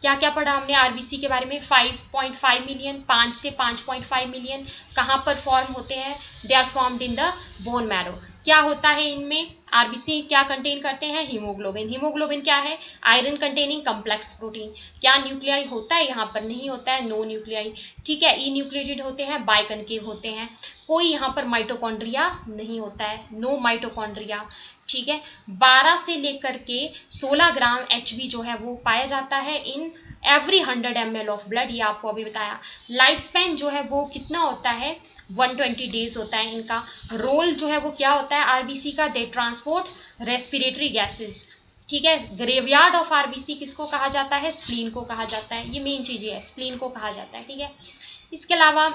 क्या क्या पढ़ा हमने आरबीसी के बारे में, 5.5 मिलियन, 5 से 5.5 मिलियन, कहाँ पर फॉर्म होते हैं, they are formed in the bone marrow. क्या होता है इनमें, आरबीसी क्या कंटेन करते हैं, हीमोग्लोबिन। हीमोग्लोबिन क्या है, आयरन कंटेनिंग कॉम्प्लेक्स प्रोटीन। क्या न्यूक्लियाई होता है यहाँ पर, नहीं होता है, नो न्यूक्लियाई, ठीक है। ई न्यूक्लिएटेड होते हैं, बाइकनकेव होते हैं, कोई यहाँ पर माइटोकॉन्ड्रिया नहीं होता है, नो माइटोकॉन्ड्रिया, ठीक है। 12 से लेकर के 16 ग्राम एचबी जो है वो पाया जाता है in every 100 ml of blood, ये आपको अभी बताया। लाइफ स्पैन जो है वो कितना होता है, 120 डेज होता है। इनका रोल जो है वो क्या होता है आरबीसी का, दे ट्रांसपोर्ट रेस्पिरेटरी गैसेज, ठीक है। ग्रेवयार्ड ऑफ आरबीसी किसको कहा जाता है, स्प्लीन को कहा जाता है, ये मेन चीज है, स्प्लीन को कहा जाता है, ठीक है। इसके अलावा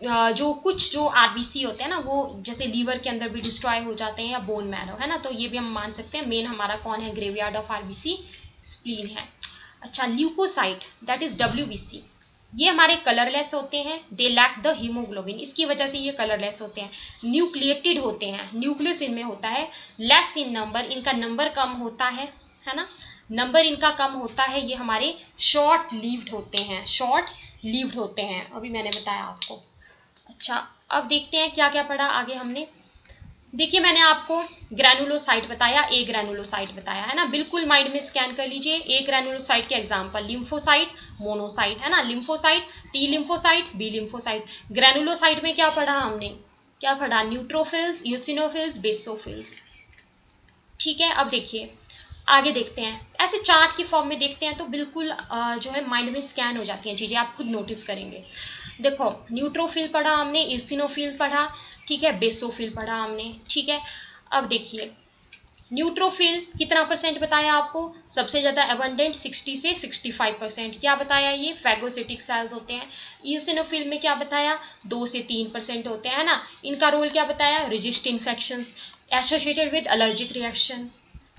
जो आरबीसी होते हैं ना, वो जैसे लीवर के अंदर भी डिस्ट्रॉय हो जाते हैं, या बोन मैरो है ना, तो ये भी हम मान सकते हैं मेन हमारा कौन है, ग्रेवयार्ड ऑफ आरबीसी स्प्लीन है। अच्छा, ल्यूकोसाइट दैट इज डब्ल्यूबीसी, ये हमारे कलरलेस होते हैं, दे लैक द हीमोग्लोबिन, इसकी वजह से ये कलरलेस होते हैं। न्यूक्लिएटेड होते हैं, न्यूक्लियस इनमें होता है, लेस इन नंबर, इनका नंबर कम होता है ना, नंबर इनका कम होता है। ये हमारे शॉर्ट लिव्ड होते हैं, शॉर्ट लिव्ड होते हैं, अभी मैंने बताया आपको। अच्छा, अब देखते हैं क्या क्या पढ़ा आगे हमने। देखिए, मैंने आपको ग्रैनुलोसाइट बताया, ए ग्रैनुलोसाइट बताया है ना, बिल्कुल माइंड में स्कैन कर लीजिए। ए ग्रैनुलोसाइट के एग्जांपल लिम्फोसाइट, मोनोसाइट है ना, lymphocyte, T lymphocyte, B lymphocyte. Granulocyte में क्या पढ़ा हमने, क्या पढ़ा, न्यूट्रोफिल्स, यूसिनोफिल्स, बेसोफिल्स। ठीक है, अब देखिए आगे देखते हैं, ऐसे चार्ट की फॉर्म में देखते हैं तो बिल्कुल जो है माइंड में स्कैन हो जाती हैं चीजें, आप खुद नोटिस करेंगे। देखो, न्यूट्रोफिल पढ़ा हमने, यूसिनोफिल पढ़ा, ठीक है, बेसोफिल पढ़ा हमने, ठीक है। अब देखिए, न्यूट्रोफिल कितना परसेंट बताया आपको, सबसे ज्यादा एबंडेंट 60 से 65%, क्या बताया, ये फैगोसिटिक सेल्स होते हैं। यूसिनोफिल में क्या बताया, 2 से 3% होते हैं ना, इनका रोल क्या बताया, resist infections, associated with allergic reaction,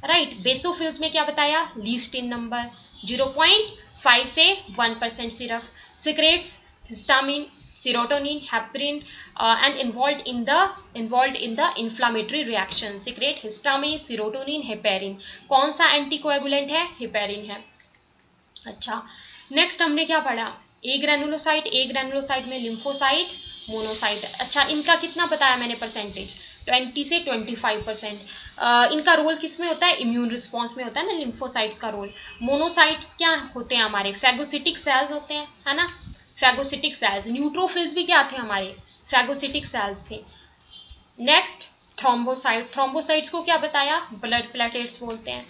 right. Basophils में क्या बताया, लीस्ट इन नंबर, 0.5 से 1% सिर्फ, secretes histamine, serotonin, heparin, and involved in the inflammatory reaction, secrete histamine, serotonin, heparin। कौन सा एंटीकोएगुलेंट है, हेपेरिन है। अच्छा, नेक्स्ट हमने क्या पढ़ा, ए ग्रैनुलोसाइट, ए ग्रैनुलोसाइट में लिम्फोसाइट, मोनोसाइट। अच्छा, इनका कितना बताया मैंने परसेंटेज, 20 से 25%। इनका रोल किस में होता है, इम्यून रिस्पॉन्स में होता है ना, लिम्फोसाइट्स का रोल। मोनोसाइट्स क्या होते हैं हमारे, फैगोसिटिक सेल्स होते हैं, है ना, फैगोसिटिक सेल्स। न्यूट्रोफिल्स भी क्या थे हमारे, फैगोसिटिक सेल्स थे। नेक्स्ट, थ्रोम्बोसाइट, थ्रोम्बोसाइट्स को क्या बताया, ब्लड प्लेटलेट्स बोलते हैं।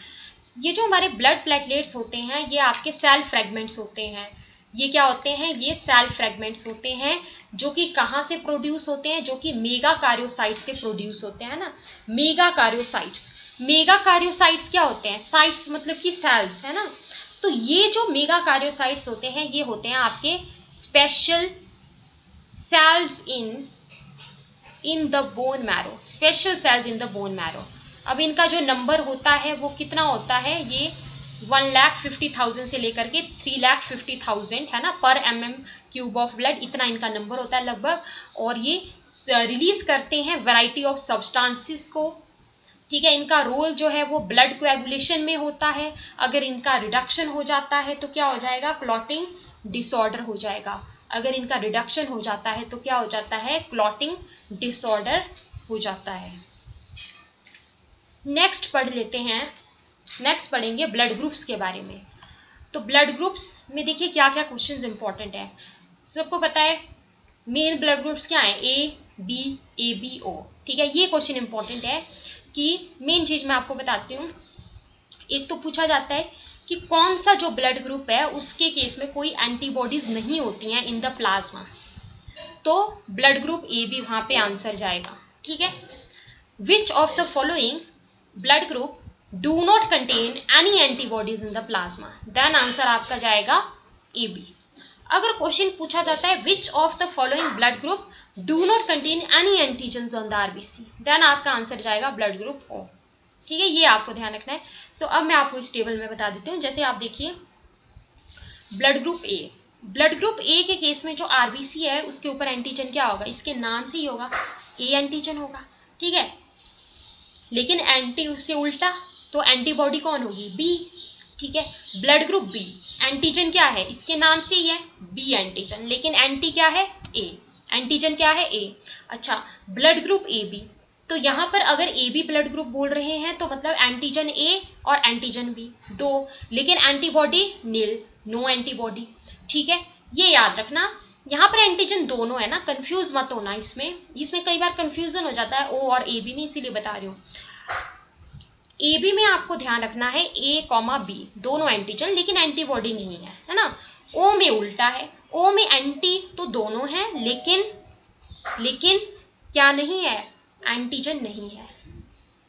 ये जो हमारे ब्लड प्लेटलेट्स होते हैं, ये आपके सेल फ्रेगमेंट्स होते हैं। ये क्या होते हैं, ये सेल फ्रेगमेंट्स होते हैं, जो कि कहाँ से प्रोड्यूस होते हैं, जो कि मेगा कार्योसाइट से प्रोड्यूस होते हैं ना, मेगा कार्योसाइट्स। मेगा कार्योसाइट्स क्या होते हैं, साइट्स मतलब कि सेल्स, है ना। तो ये जो मेगा कार्योसाइट्स होते हैं, ये होते हैं आपके special cells in the bone marrow, special cells in the bone marrow. अब इनका जो नंबर होता है वो कितना होता है, ये 1,50,000 से लेकर के 3,50,000 है ना, पर mm³ ऑफ ब्लड, इतना इनका नंबर होता है लगभग। और ये रिलीज करते हैं वैरायटी ऑफ सब्सटेंसेस को, ठीक है। इनका रोल जो है वो ब्लड कोएगुलेशन में होता है। अगर इनका रिडक्शन हो जाता है तो क्या हो जाएगा, क्लॉटिंग डिसऑर्डर हो जाएगा। अगर इनका रिडक्शन हो जाता है तो क्या हो जाता है, क्लॉटिंग डिसऑर्डर हो जाता है। नेक्स्ट पढ़ लेते हैं, नेक्स्ट पढ़ेंगे ब्लड ग्रुप्स के बारे में। तो ब्लड ग्रुप्स में देखिए क्या क्या क्वेश्चंस इंपॉर्टेंट है। सबको पता है मेन ब्लड ग्रुप्स क्या है, A B, A B O, ठीक है। ये क्वेश्चन इंपॉर्टेंट है कि मेन चीज मैं आपको बताती हूँ। एक तो पूछा जाता है कि कौन सा जो ब्लड ग्रुप है उसके केस में कोई एंटीबॉडीज नहीं होती हैं इन द प्लाज्मा, तो ब्लड ग्रुप ए भी वहां पे आंसर जाएगा, ठीक है। Which of the following blood group do not contain any antibodies in the plasma, then answer आपका जाएगा ए बी। अगर क्वेश्चन पूछा जाता है which of the following blood group do not contain any antigens on the RBC, then आपका answer जाएगा blood group O, ठीक है। ये आपको ध्यान रखना है। सो अब मैं आपको इस टेबल में बता देती हूँ। जैसे आप देखिए ब्लड ग्रुप ए, ब्लड ग्रुप ए के केस में जो आरबीसी है उसके ऊपर एंटीजन क्या होगा, इसके नाम से ही होगा, ए एंटीजन होगा, ठीक है। लेकिन एंटी उससे उल्टा, तो एंटीबॉडी कौन होगी, बी, ठीक है। ब्लड ग्रुप बी, एंटीजन क्या है, इसके नाम से ही है बी एंटीजन, लेकिन एंटी क्या है, ए, एंटीजन क्या है, ए। अच्छा, ब्लड ग्रुप ए बी, तो यहां पर अगर ए बी ब्लड ग्रुप बोल रहे हैं तो मतलब एंटीजन ए और एंटीजन बी दो, लेकिन एंटीबॉडी नील, नो एंटीबॉडी, ठीक है। ये याद रखना, यहाँ पर एंटीजन दोनों है ना, कंफ्यूज मत होना इसमें, इसमें कई बार कंफ्यूजन हो जाता है ओ और ए बी में, इसीलिए बता रही हूँ। ए बी में आपको ध्यान रखना है ए कॉमा बी दोनों एंटीजन, लेकिन एंटीबॉडी नहीं है ना। ओ में उल्टा है, ओ में एंटी तो दोनों है, लेकिन क्या नहीं है, एंटीजन नहीं है।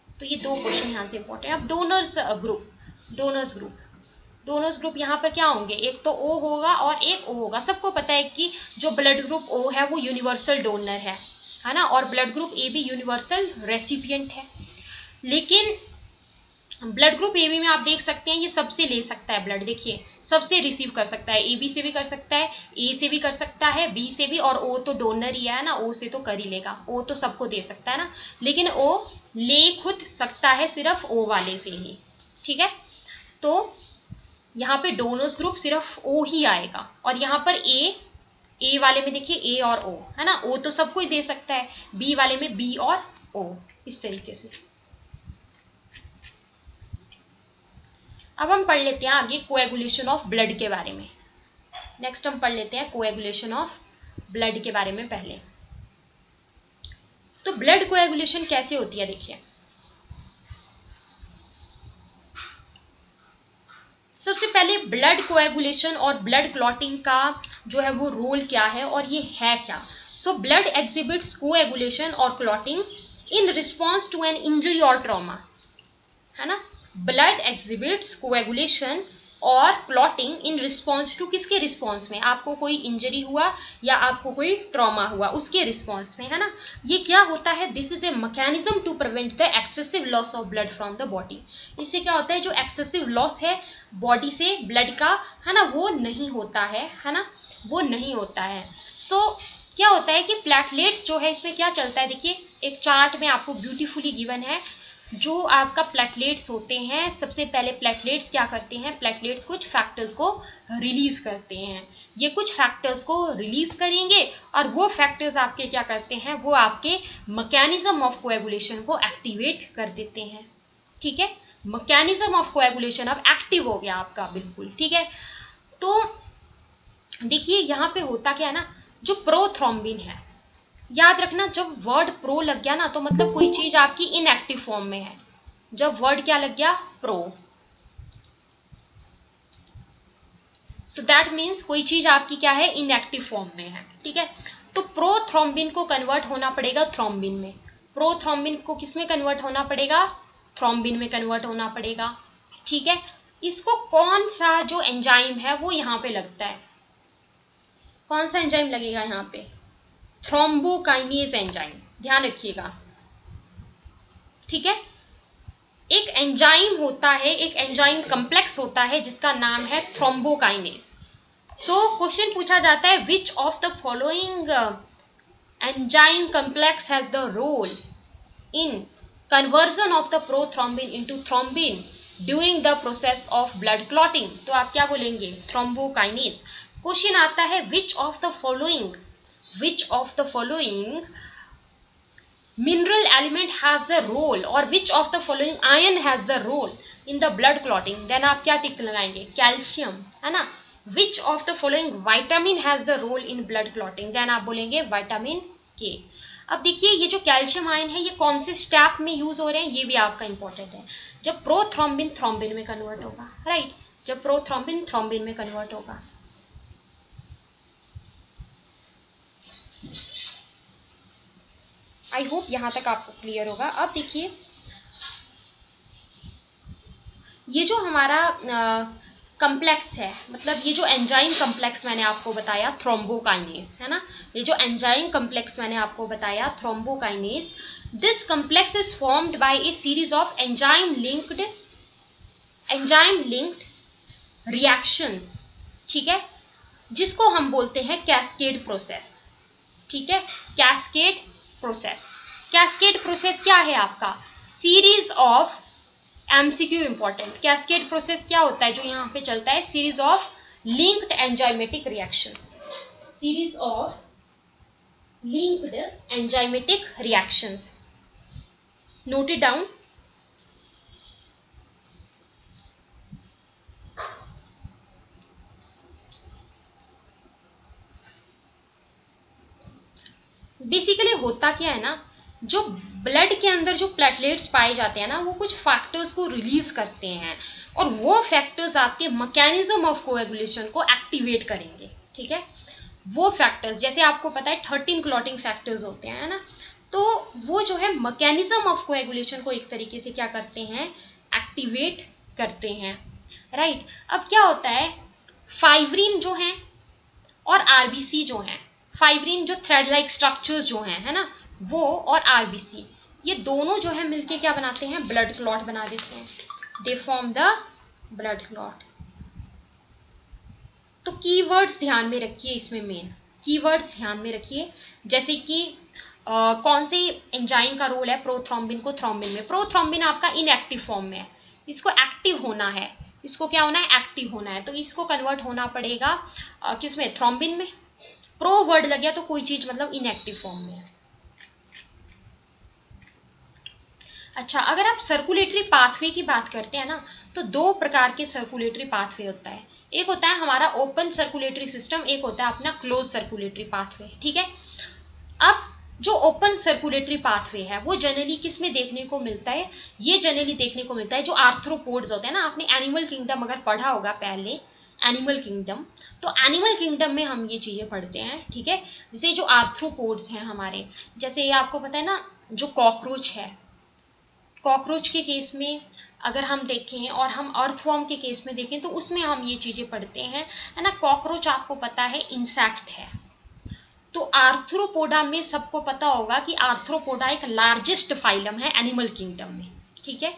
तो ये दो क्वेश्चन यहाँ से इंपॉर्टेंट है। अब डोनर्स ग्रुप, डोनर्स ग्रुप यहाँ पर क्या होंगे, एक तो O होगा और एक O होगा। सबको पता है कि जो ब्लड ग्रुप O है वो यूनिवर्सल डोनर है ना, और ब्लड ग्रुप A भी यूनिवर्सल रेसिपिएंट है। लेकिन ब्लड ग्रुप AB में आप देख सकते हैं ये सबसे ले सकता है ब्लड, देखिए सबसे रिसीव कर सकता है, AB से भी कर सकता है, A से भी कर सकता है, B से भी, और O तो डोनर ही है ना, O से तो कर ही लेगा, O तो सबको दे सकता है ना, लेकिन O ले खुद सकता है सिर्फ O वाले से ही, ठीक है। तो यहाँ पे डोनर्स ग्रुप सिर्फ O ही आएगा, और यहाँ पर A वाले में देखिए A और O है ना, O तो सबको ही दे सकता है, B वाले में B और O, इस तरीके से। अब हम पढ़ लेते हैं आगे कोएगुलेशन ऑफ ब्लड के बारे में। नेक्स्ट हम पढ़ लेते हैं कोएगुलेशन ऑफ ब्लड के बारे में। पहले तो ब्लड कोएगुलेशन कैसे होती है, देखिए सबसे पहले ब्लड कोएगुलेशन और ब्लड क्लॉटिंग का जो है वो रोल क्या है और ये है क्या। सो ब्लड एग्जिबिट्स कोएगुलेशन और clotting in response to an injury और ट्रॉमा, है ना। ब्लड एग्जिबिट्स कोएगुलेशन और क्लॉटिंग इन रिस्पॉन्स टू, किसके रिस्पॉन्स में, आपको कोई इंजरी हुआ या आपको कोई ट्रॉमा हुआ उसके रिस्पॉन्स में, है ना। ये क्या होता है, this is a mechanism to prevent the excessive loss of blood from the body. इससे क्या होता है, जो एक्सेसिव लॉस है बॉडी से ब्लड का, है ना, वो नहीं होता है ना, वो नहीं होता है। सो क्या होता है कि प्लेटलेट्स जो है इसमें क्या चलता है, देखिए एक चार्ट में आपको ब्यूटीफुली गिवन है। जो आपका प्लेटलेट्स होते हैं, सबसे पहले प्लेटलेट्स क्या करते हैं, प्लेटलेट्स कुछ फैक्टर्स को रिलीज करते हैं, ये कुछ फैक्टर्स को रिलीज करेंगे और वो फैक्टर्स आपके क्या करते हैं, वो आपके मैकेनिज्म ऑफ कोएगुलेशन को एक्टिवेट कर देते हैं, ठीक है। मैकेनिज्म ऑफ कोएगुलेशन अब एक्टिव हो गया आपका, बिल्कुल ठीक है। तो देखिए यहाँ पे होता क्या है ना, जो प्रोथ्रोम्बिन है, याद रखना जब वर्ड प्रो लग गया ना तो मतलब कोई चीज आपकी इनएक्टिव फॉर्म में है। जब वर्ड क्या लग गया, प्रो, सो दैट मीन्स कोई चीज आपकी क्या है, इनएक्टिव फॉर्म में है, ठीक है। तो प्रोथ्रोम्बिन को कन्वर्ट होना पड़ेगा थ्रोम्बिन में, प्रोथ्रोम्बिन को किस में कन्वर्ट होना पड़ेगा, थ्रोम्बिन में कन्वर्ट होना पड़ेगा, ठीक है। इसको कौन सा जो एंजाइम है वो यहाँ पे लगता है, कौन सा एंजाइम लगेगा यहाँ पे, थ्रोम्बोकाइनेज एंजाइम, ध्यान रखिएगा, ठीक है। एक एंजाइम होता है, एक एंजाइम कम्प्लेक्स होता है जिसका नाम है थ्रोम्बोकाइनेज। सो क्वेश्चन पूछा जाता है, which of the following enzyme complex has the role in conversion of the prothrombin into thrombin during the process of blood clotting. तो आप क्या बोलेंगे, थ्रोम्बोकाइनेज। क्वेश्चन आता है, which of the following mineral element has the role or which of the following iron has the role in the blood clotting, then आप क्या टिक लगाएंगे, calcium, है ना। which of the following vitamin has the role in blood clotting, then आप बोलेंगे vitamin के। अब देखिए ये जो कैल्शियम आयन है ये कौन से स्टेप में यूज हो रहे हैं, ये भी आपका इंपॉर्टेंट है। जब प्रोथ्रोम्बिन थ्रोम्बिन में कन्वर्ट होगा, राइट, जब प्रोथ्रोम्बिन थ्रोम्बिन में कन्वर्ट होगा। आई होप यहां तक आपको क्लियर होगा। अब देखिए ये जो हमारा कम्प्लेक्स है, मतलब ये जो एंजाइम कम्प्लेक्स मैंने आपको बताया थ्रोम्बोकाइनेज, है ना, ये जो एंजाइम कम्प्लेक्स मैंने आपको बताया thrombokinase, this complex is formed by A series of enzyme linked reactions, ठीक है, जिसको हम बोलते हैं कैस्केड प्रोसेस, ठीक है, कैस्केड प्रोसेस। कैस्केड प्रोसेस क्या है आपका, series of, MCQ important, cascade process क्या होता है जो यहाँ पे चलता है, series of linked enzymatic reactions, series of linked enzymatic reactions, note it down. Basically होता क्या है ना, जो ब्लड के अंदर जो प्लेटलेट्स पाए जाते हैं ना वो कुछ फैक्टर्स को रिलीज करते हैं और वो फैक्टर्स आपके मैकेनिज्म ऑफ कोएगुलेशन को एक्टिवेट करेंगे, ठीक है। वो फैक्टर्स जैसे आपको पता है 13 क्लॉटिंग फैक्टर्स होते हैं, है ना, तो वो जो है मैकेनिज्म ऑफ कोएगुलेशन को एक तरीके से क्या करते हैं, एक्टिवेट करते हैं, राइट। अब क्या होता है, फाइब्रिन जो है और आरबीसी जो है, फाइब्रिन जो थ्रेड लाइक स्ट्रक्चर्स जो हैं, है ना, वो और आरबीसी, ये दोनों जो है मिलके क्या बनाते हैं, ब्लड क्लॉट बना देते हैं, they form the blood clot. तो कीवर्ड्स ध्यान में रखिए, इसमें मेन कीवर्ड्स ध्यान में रखिए, जैसे कि कौन से एंजाइम का रोल है प्रोथ्रोम्बिन को थ्रोम्बिन में। प्रोथ्रोम्बिन आपका इनएक्टिव फॉर्म में है, इसको एक्टिव होना है, इसको क्या होना है, एक्टिव होना है, तो इसको कन्वर्ट होना पड़ेगा किसमें, थ्रोम्बिन में। प्रो वर्ड लग गया तो कोई चीज मतलब इनएक्टिव फॉर्म में है। अच्छा, अगर आप सर्कुलेटरी पाथवे की बात करते हैं ना, तो दो प्रकार के सर्कुलेटरी पाथवे होता है। एक होता है हमारा ओपन सर्कुलेटरी सिस्टम, एक होता है अपना क्लोज सर्कुलेटरी पाथवे, ठीक है। अब जो ओपन सर्कुलेटरी पाथवे है वो जनरली किस में देखने को मिलता है, ये जनरली देखने को मिलता है जो आर्थ्रोपोड्स होते हैं ना, आपने एनिमल किंगडम अगर पढ़ा होगा पहले, एनिमल किंगडम, तो एनिमल किंगडम में हम ये चीजें पढ़ते हैं, ठीक है। जैसे जो आर्थ्रोपोड्स हैं हमारे, जैसे आपको पता है ना, जो कॉकरोच है, कॉकरोच के केस में अगर हम देखें और हम अर्थवर्म के केस में देखें तो उसमें हम ये चीजें पढ़ते हैं, है ना। कॉकरोच आपको पता है इंसेक्ट है, तो आर्थ्रोपोडा में सबको पता होगा कि आर्थ्रोपोडा एक लार्जेस्ट फाइलम है एनिमल किंगडम में, ठीक है।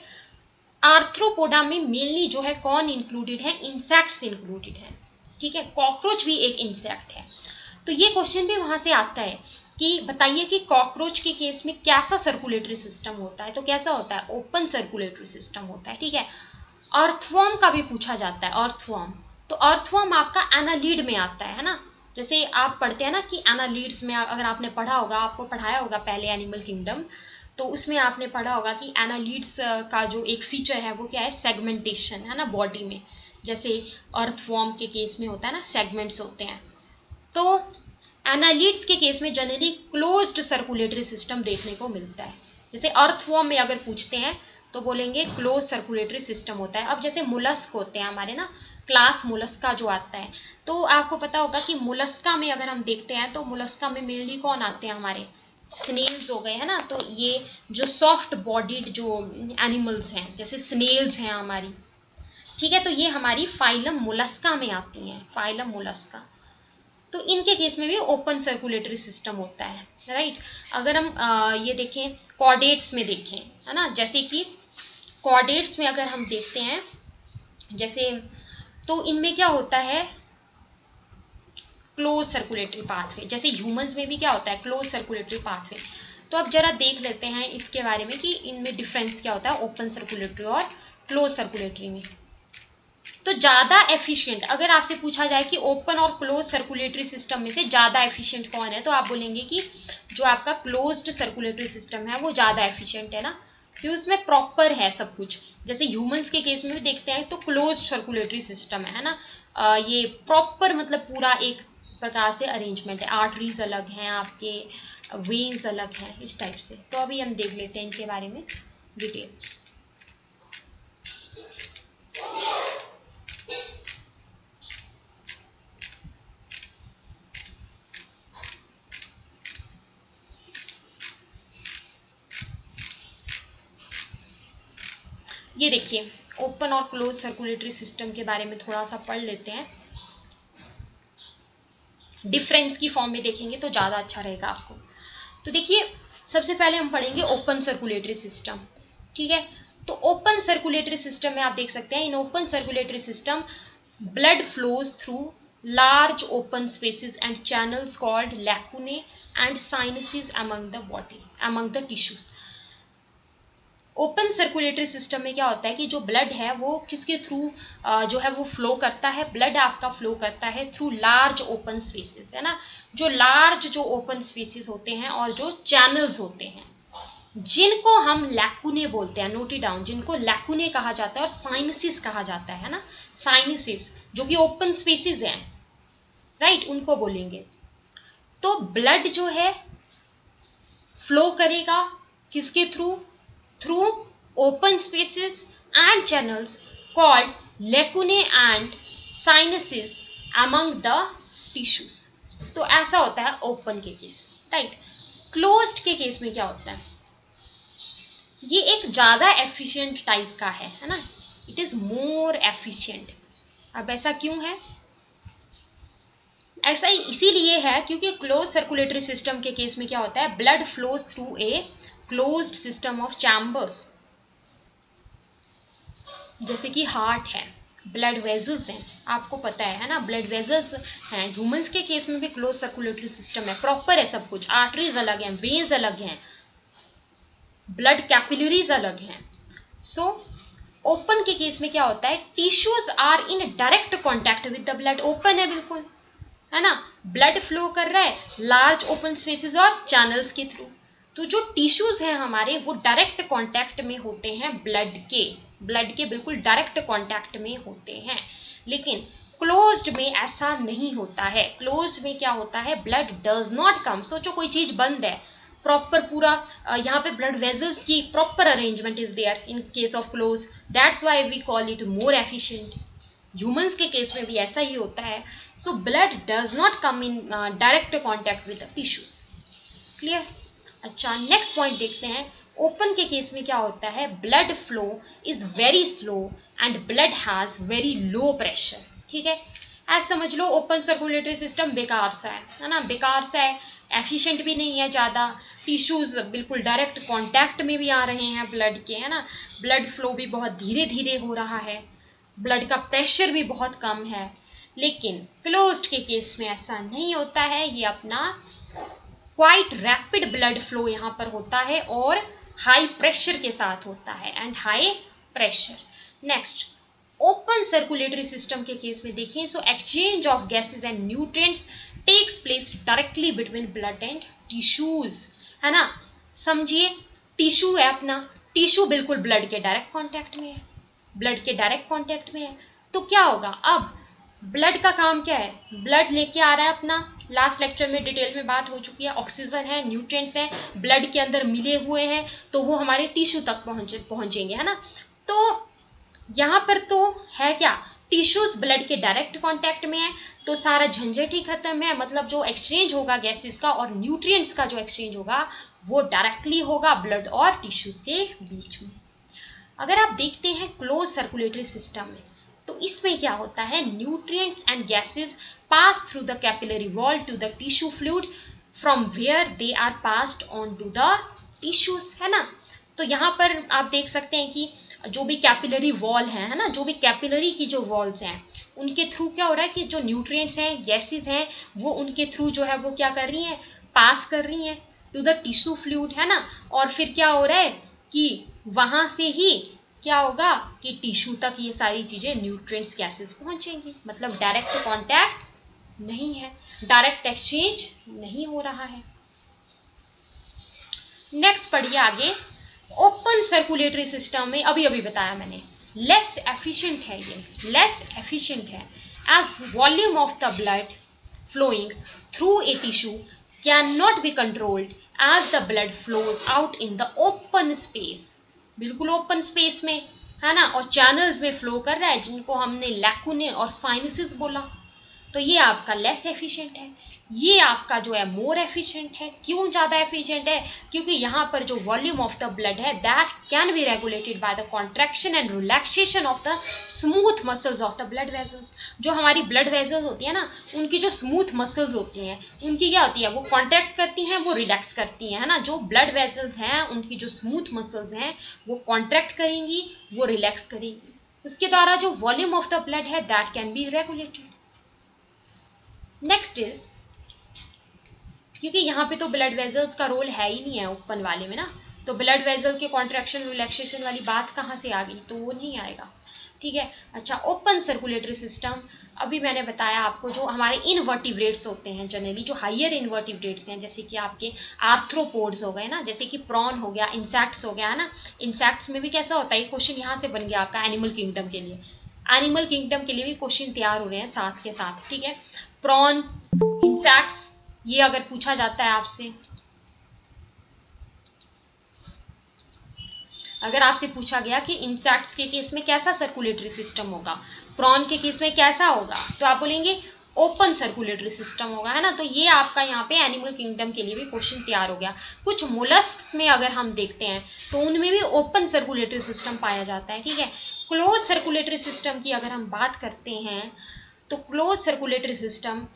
आर्थ्रोपोडा में मेनली जो है कौन इंक्लूडेड है, इंसेक्ट्स इंक्लूडेड है, ठीक है। कॉकरोच भी एक इंसेक्ट है। तो ये क्वेश्चन भी वहां से आता है कि बताइए कि कॉकरोच के केस में कैसा सर्कुलेटरी सिस्टम होता है, तो कैसा होता है, ओपन सर्कुलेटरी सिस्टम होता है, ठीक है। अर्थवर्म का भी पूछा जाता है, अर्थवर्म, तो अर्थवर्म आपका एनालीड में आता है ना। जैसे आप पढ़ते हैं ना कि एनालीड्स में, अगर आपने पढ़ा होगा, आपको पढ़ाया होगा पहले एनिमल किंगडम, तो उसमें आपने पढ़ा होगा कि एनालीड्स का जो एक फीचर है वो क्या है, सेगमेंटेशन, है ना, बॉडी में, जैसे अर्थवर्म के केस में होता है ना, सेगमेंट्स होते हैं। तो एनालीड्स के केस में जनरली क्लोज्ड सर्कुलेटरी सिस्टम देखने को मिलता है। जैसे अर्थवर्म में अगर पूछते हैं तो बोलेंगे क्लोज सर्कुलेटरी सिस्टम होता है। अब जैसे मुलस्क होते हैं हमारे ना, क्लास मुलस्का जो आता है, तो आपको पता होगा कि मुलस्का में अगर हम देखते हैं तो मुलस्का में मेनली कौन आते हैं, हमारे स्नेल्स हो गए, है ना। तो ये जो सॉफ्ट बॉडीड जो एनिमल्स हैं, जैसे स्नेल्स हैं हमारी, ठीक है, तो ये हमारी फाइलम मुलस्का में आती हैं, फाइलम मुलस्का। तो इनके केस में भी ओपन सर्कुलेटरी सिस्टम होता है, राइट। अगर हम ये देखें कॉर्डेट्स में देखें, है ना, जैसे कि कॉर्डेट्स में अगर हम देखते हैं जैसे, तो इनमें क्या होता है, क्लोज सर्कुलेटरी पाथवे। जैसे ह्यूमंस में भी क्या होता है, क्लोज सर्कुलेटरी पाथवे। तो अब जरा देख लेते हैं इसके बारे में कि इनमें डिफरेंस क्या होता है ओपन सर्कुलेटरी और क्लोज सर्कुलेटरी में। तो ज्यादा एफिशिएंट, अगर आपसे पूछा जाए कि ओपन और क्लोज सर्कुलेटरी सिस्टम में से ज्यादा एफिशिएंट कौन है, तो आप बोलेंगे कि जो आपका क्लोज्ड सर्कुलेटरी सिस्टम है वो ज्यादा एफिशिएंट है ना, क्योंकि उसमें प्रॉपर है सब कुछ। जैसे ह्यूमंस के केस में भी देखते हैं तो क्लोज्ड सर्कुलेटरी सिस्टम है ना, ये प्रॉपर मतलब पूरा एक प्रकार से अरेंजमेंट है, आर्टरीज अलग हैं आपके, वेन्स अलग हैं, इस टाइप से। तो अभी हम देख लेते हैं इनके बारे में डिटेल। ये देखिए ओपन और क्लोज सर्कुलेटरी सिस्टम के बारे में थोड़ा सा पढ़ लेते हैं, डिफरेंस की फॉर्म में देखेंगे तो ज्यादा अच्छा रहेगा आपको। तो देखिए सबसे पहले हम पढ़ेंगे ओपन सर्कुलेटरी सिस्टम, ठीक है। तो ओपन सर्कुलेटरी सिस्टम में आप देख सकते हैं, in open circulatory system blood flows through large open spaces and channels called lacunae and sinuses among the tissues। Open circulatory system में क्या होता है कि जो ब्लड है वो किसके थ्रू जो है वो फ्लो करता है, ब्लड आपका फ्लो करता है थ्रू लार्ज ओपन स्पेसेस, है ना। जो लार्ज जो ओपन स्पेसेस होते हैं और जो चैनल्स होते हैं जिनको हम लैकुने बोलते हैं, नोट इट डाउन, जिनको लैकुने कहा जाता है और साइनसिस कहा जाता है ना, साइनसिस जो कि ओपन स्पेसेस हैं, राइट, उनको बोलेंगे। तो ब्लड जो है फ्लो करेगा किसके through, through open spaces and channels called lacunae and sinuses among the tissues। तो ऐसा होता है ओपन के केस में, राइट। क्लोज्ड के केस में क्या होता है, ये एक ज्यादा एफिशिएंट टाइप का है ना, इट इज मोर एफिशिएंट। अब ऐसा क्यों है? ऐसा इसीलिए है क्योंकि क्लोज सर्कुलेटरी सिस्टम के केस में क्या होता है, blood flows through a closed system of chambers. जैसे कि हार्ट है, ब्लड वेजल्स हैं, आपको पता है ना, ब्लड वेजल्स हैं। ह्यूमंस के केस में भी क्लोज सर्कुलेटरी सिस्टम है, प्रॉपर है सब कुछ, आर्टरीज अलग हैं, वेन्स अलग हैं, ब्लड कैपिलरीज अलग हैं। सो ओपन के केस में क्या होता है, tissues are in direct contact with the blood. Open है बिल्कुल, है ना, ब्लड फ्लो कर रहा है लार्ज ओपन स्पेसेस और चैनल्स के थ्रू। तो जो टिश्यूज हैं हमारे वो डायरेक्ट कांटेक्ट में होते हैं ब्लड के बिल्कुल डायरेक्ट कांटेक्ट में होते हैं। लेकिन क्लोज्ड में ऐसा नहीं होता है। क्लोज्ड में क्या होता है, ब्लड डज नॉट कम। सोचो कोई चीज बंद है, प्रॉपर पूरा यहाँ पे ब्लड वेजल्स की proper arrangement is there in case of close, that's why we call it more efficient. Humans के केस में भी ऐसा ही होता है। So blood does not come in direct contact with the tissues. Clear? अच्छा, next point देखते हैं। ओपन के केस में क्या होता है, blood flow is very slow and blood has very low pressure. ठीक है, ऐसा समझ लो ओपन सर्कुलेटरी सिस्टम बेकार सा है ना, बेकार सा है, एफिशिएंट भी नहीं है ज़्यादा, टिश्यूज बिल्कुल डायरेक्ट कांटेक्ट में भी आ रहे हैं ब्लड के, है ना, ब्लड फ्लो भी बहुत धीरे धीरे हो रहा है, ब्लड का प्रेशर भी बहुत कम है। लेकिन क्लोज्ड के केस में ऐसा नहीं होता है, ये अपना क्वाइट रैपिड ब्लड फ्लो यहाँ पर होता है और हाई प्रेशर के साथ होता है, and high pressure. Next, open circulatory system के केस में देखें, so exchange of gases and nutrients takes place directly between blood and tissues, है ना। समझिए, टिश्यू है अपना, टिश्यू बिल्कुल ब्लड के डायरेक्ट कांटेक्ट में है, ब्लड के डायरेक्ट कांटेक्ट में है। तो क्या होगा, अब ब्लड का काम क्या है, ब्लड लेके आ रहा है अपना, लास्ट लेक्चर में डिटेल में बात हो चुकी है, ऑक्सीजन है, न्यूट्रिएंट्स हैं, ब्लड के अंदर मिले हुए हैं, तो वो हमारे टिश्यू तक पहुंचेंगे, है ना। तो यहाँ पर तो है क्या, टिश्यूज ब्लड के डायरेक्ट कांटेक्ट में है, तो सारा झंझट ही खत्म है। मतलब जो एक्सचेंज होगा गैसेस का और न्यूट्रिएंट्स का जो एक्सचेंज होगा वो डायरेक्टली होगा ब्लड और टिश्यूज के बीच में। अगर आप देखते हैं क्लोज सर्कुलेटरी सिस्टम में, तो इसमें क्या होता है, nutrients and gases pass through the capillary wall to the tissue fluid from where they are passed on to the tissues, है ना। तो यहाँ पर आप देख सकते हैं कि जो भी कैपिलरी वॉल है ना, जो भी कैपिलरी की जो वॉल्स हैं उनके थ्रू क्या हो रहा है कि जो न्यूट्रिएंट्स हैं, गैसेस हैं, वो उनके थ्रू जो है वो क्या कर रही हैं, पास कर रही हैं टू द टिश्यू फ्लूइड, है ना। और फिर क्या हो रहा है कि वहां से ही क्या होगा कि टिश्यू तक ये सारी चीजें, न्यूट्रिएंट्स, गैसेस पहुंचेंगी। मतलब डायरेक्ट कांटेक्ट नहीं है, डायरेक्ट एक्सचेंज नहीं हो रहा है। नेक्स्ट पढ़िए आगे, ओपन सर्कुलेटरी सिस्टम में अभी अभी बताया मैंने, लेस एफिशिएंट है, ये लेस एफिशिएंट है, as volume of the blood flowing through a tissue cannot be controlled as the blood flows out in the open space। बिल्कुल ओपन स्पेस में, है ना, और चैनल्स में फ्लो कर रहा है जिनको हमने लैकुने और साइनसेस बोला। तो ये आपका लेस एफिशिएंट है, ये आपका जो है मोर एफिशिएंट है। क्यों ज़्यादा एफिशिएंट है, क्योंकि यहाँ पर जो वॉल्यूम ऑफ द ब्लड है that can be regulated by the contraction and relaxation of the smooth muscles of the blood vessels. जो हमारी ब्लड वेजल्स होती है ना, उनकी जो स्मूथ मसल्स होती हैं उनकी क्या होती है, वो कॉन्ट्रैक्ट करती हैं, वो रिलैक्स करती हैं, है ना। जो ब्लड वेजल्स हैं उनकी जो स्मूथ मसल्स हैं वो कॉन्ट्रैक्ट करेंगी, वो रिलैक्स करेंगी, उसके द्वारा जो वॉल्यूम ऑफ द ब्लड है that can be regulated. Next is, क्योंकि यहाँ पे तो ब्लड वेजल्स का रोल है ही नहीं है ओपन वाले में ना, तो ब्लड वेजल के कॉन्ट्रैक्शन रिलैक्सेशन वाली बात कहाँ से आ गई, तो वो नहीं आएगा। ठीक है, अच्छा, ओपन सर्कुलेटरी सिस्टम, अभी मैंने बताया आपको, जो हमारे इनवर्टिब्रेट्स होते हैं जनरली, जो हाइयर इनवर्टिब्रेट्स हैं, जैसे कि आपके आर्थ्रोपोड्स हो गए ना, जैसे कि प्रॉन हो गया, इंसेक्ट्स हो गया, है ना। इंसेक्ट्स में भी कैसा होता है, क्वेश्चन यहाँ से बन गया आपका एनिमल किंगडम के लिए, एनिमल किंगडम के लिए भी क्वेश्चन तैयार हो रहे हैं साथ के साथ। ठीक है, प्रॉन, इंसेक्ट्स, ये अगर पूछा जाता है आपसे, अगर आपसे पूछा गया कि इंसेक्ट्स के केस में कैसा सर्कुलेटरी सिस्टम होगा, प्रॉन के केस में कैसा होगा, तो आप बोलेंगे ओपन सर्कुलेटरी सिस्टम होगा, है ना। तो ये आपका यहाँ पे एनिमल किंगडम के लिए भी क्वेश्चन तैयार हो गया। कुछ मोलस्क्स में अगर हम देखते हैं तो उनमें भी ओपन सर्कुलेटरी सिस्टम पाया जाता है। ठीक है, क्लोज सर्कुलेटरी सिस्टम की अगर हम बात करते हैं तो close circulatory system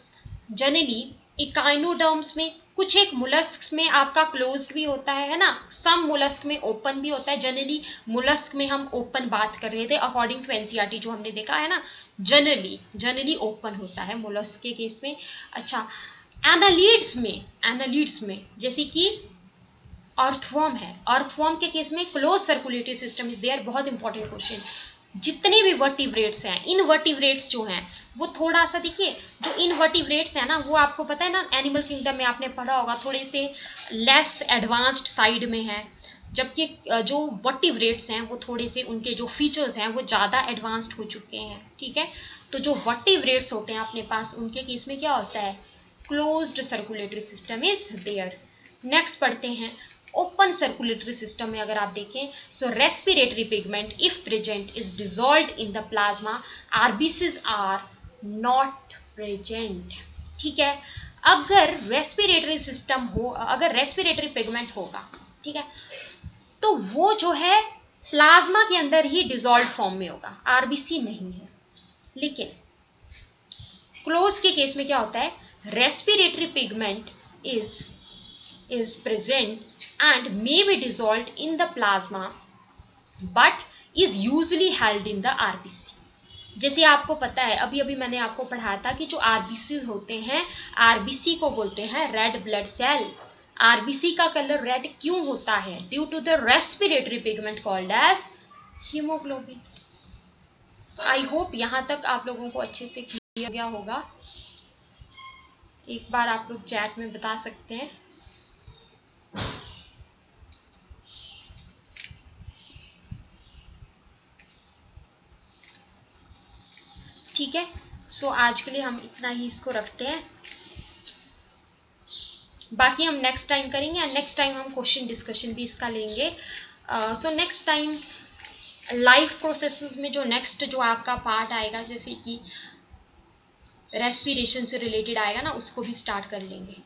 generally echinoderms में, कुछ एक मोलस्क में आपका क्लोज्ड भी होता है ना, सम मोलस्क में ओपन भी होता है। जनरली मोलस्क में हम ओपन बात कर रहे थे अकॉर्डिंग टू एनसीईआरटी, जो हमने देखा है ना, जनरली ओपन होता है मोलस्क के केस में। अच्छा, एनालिड्स में जैसे कि अर्थवर्म है, अर्थवर्म के केस में close circulatory system is there. बहुत इंपॉर्टेंट क्वेश्चन। जितने भी वर्टिब्रेट्स हैं, इनवर्टिब्रेट्स जो हैं वो थोड़ा सा देखिए, जो इनवर्टिब्रेट्स हैं ना वो आपको पता है ना, एनिमल किंगडम में आपने पढ़ा होगा, थोड़े से लेस एडवांस्ड साइड में है, जबकि जो वर्टिब्रेट्स हैं वो थोड़े से, उनके जो फीचर्स हैं वो ज़्यादा एडवांस्ड हो चुके हैं। ठीक है, तो जो वर्टिब्रेट्स होते हैं अपने पास, उनके केस में क्या होता है, closed circulatory system is there. Next पढ़ते हैं ओपन सर्कुलेटरी सिस्टम में अगर आप देखें, so respiratory pigment if present is dissolved in the plasma, RBCs are not present. ठीक है, अगर रेस्पिरेटरी सिस्टम हो, अगर रेस्पिरेटरी पिगमेंट होगा, ठीक है, तो वो जो है प्लाज्मा के अंदर ही डिसॉल्व फॉर्म में होगा, आरबीसी नहीं है। लेकिन क्लोज के केस में क्या होता है, respiratory pigment is present and may be dissolved in the plasma but is usually held in the RBC। जैसे आपको पता है, अभी अभी मैंने आपको पढ़ाया था कि जो आरबीसी होते हैं, आरबीसी को बोलते हैं रेड ब्लड सेल। आरबीसी का कलर रेड क्यों होता है, due to the respiratory pigment called as haemoglobin. I hope यहां तक आप लोगों को अच्छे से क्लियर गया होगा। एक बार आप लोग चैट में बता सकते हैं। ठीक है, सो आज के लिए हम इतना ही इसको रखते हैं, बाकी हम नेक्स्ट टाइम करेंगे, एंड नेक्स्ट टाइम हम क्वेश्चन डिस्कशन भी इसका लेंगे। So next time life processes में जो नेक्स्ट जो आपका पार्ट आएगा, जैसे कि रेस्पिरेशन से रिलेटेड आएगा ना, उसको भी स्टार्ट कर लेंगे।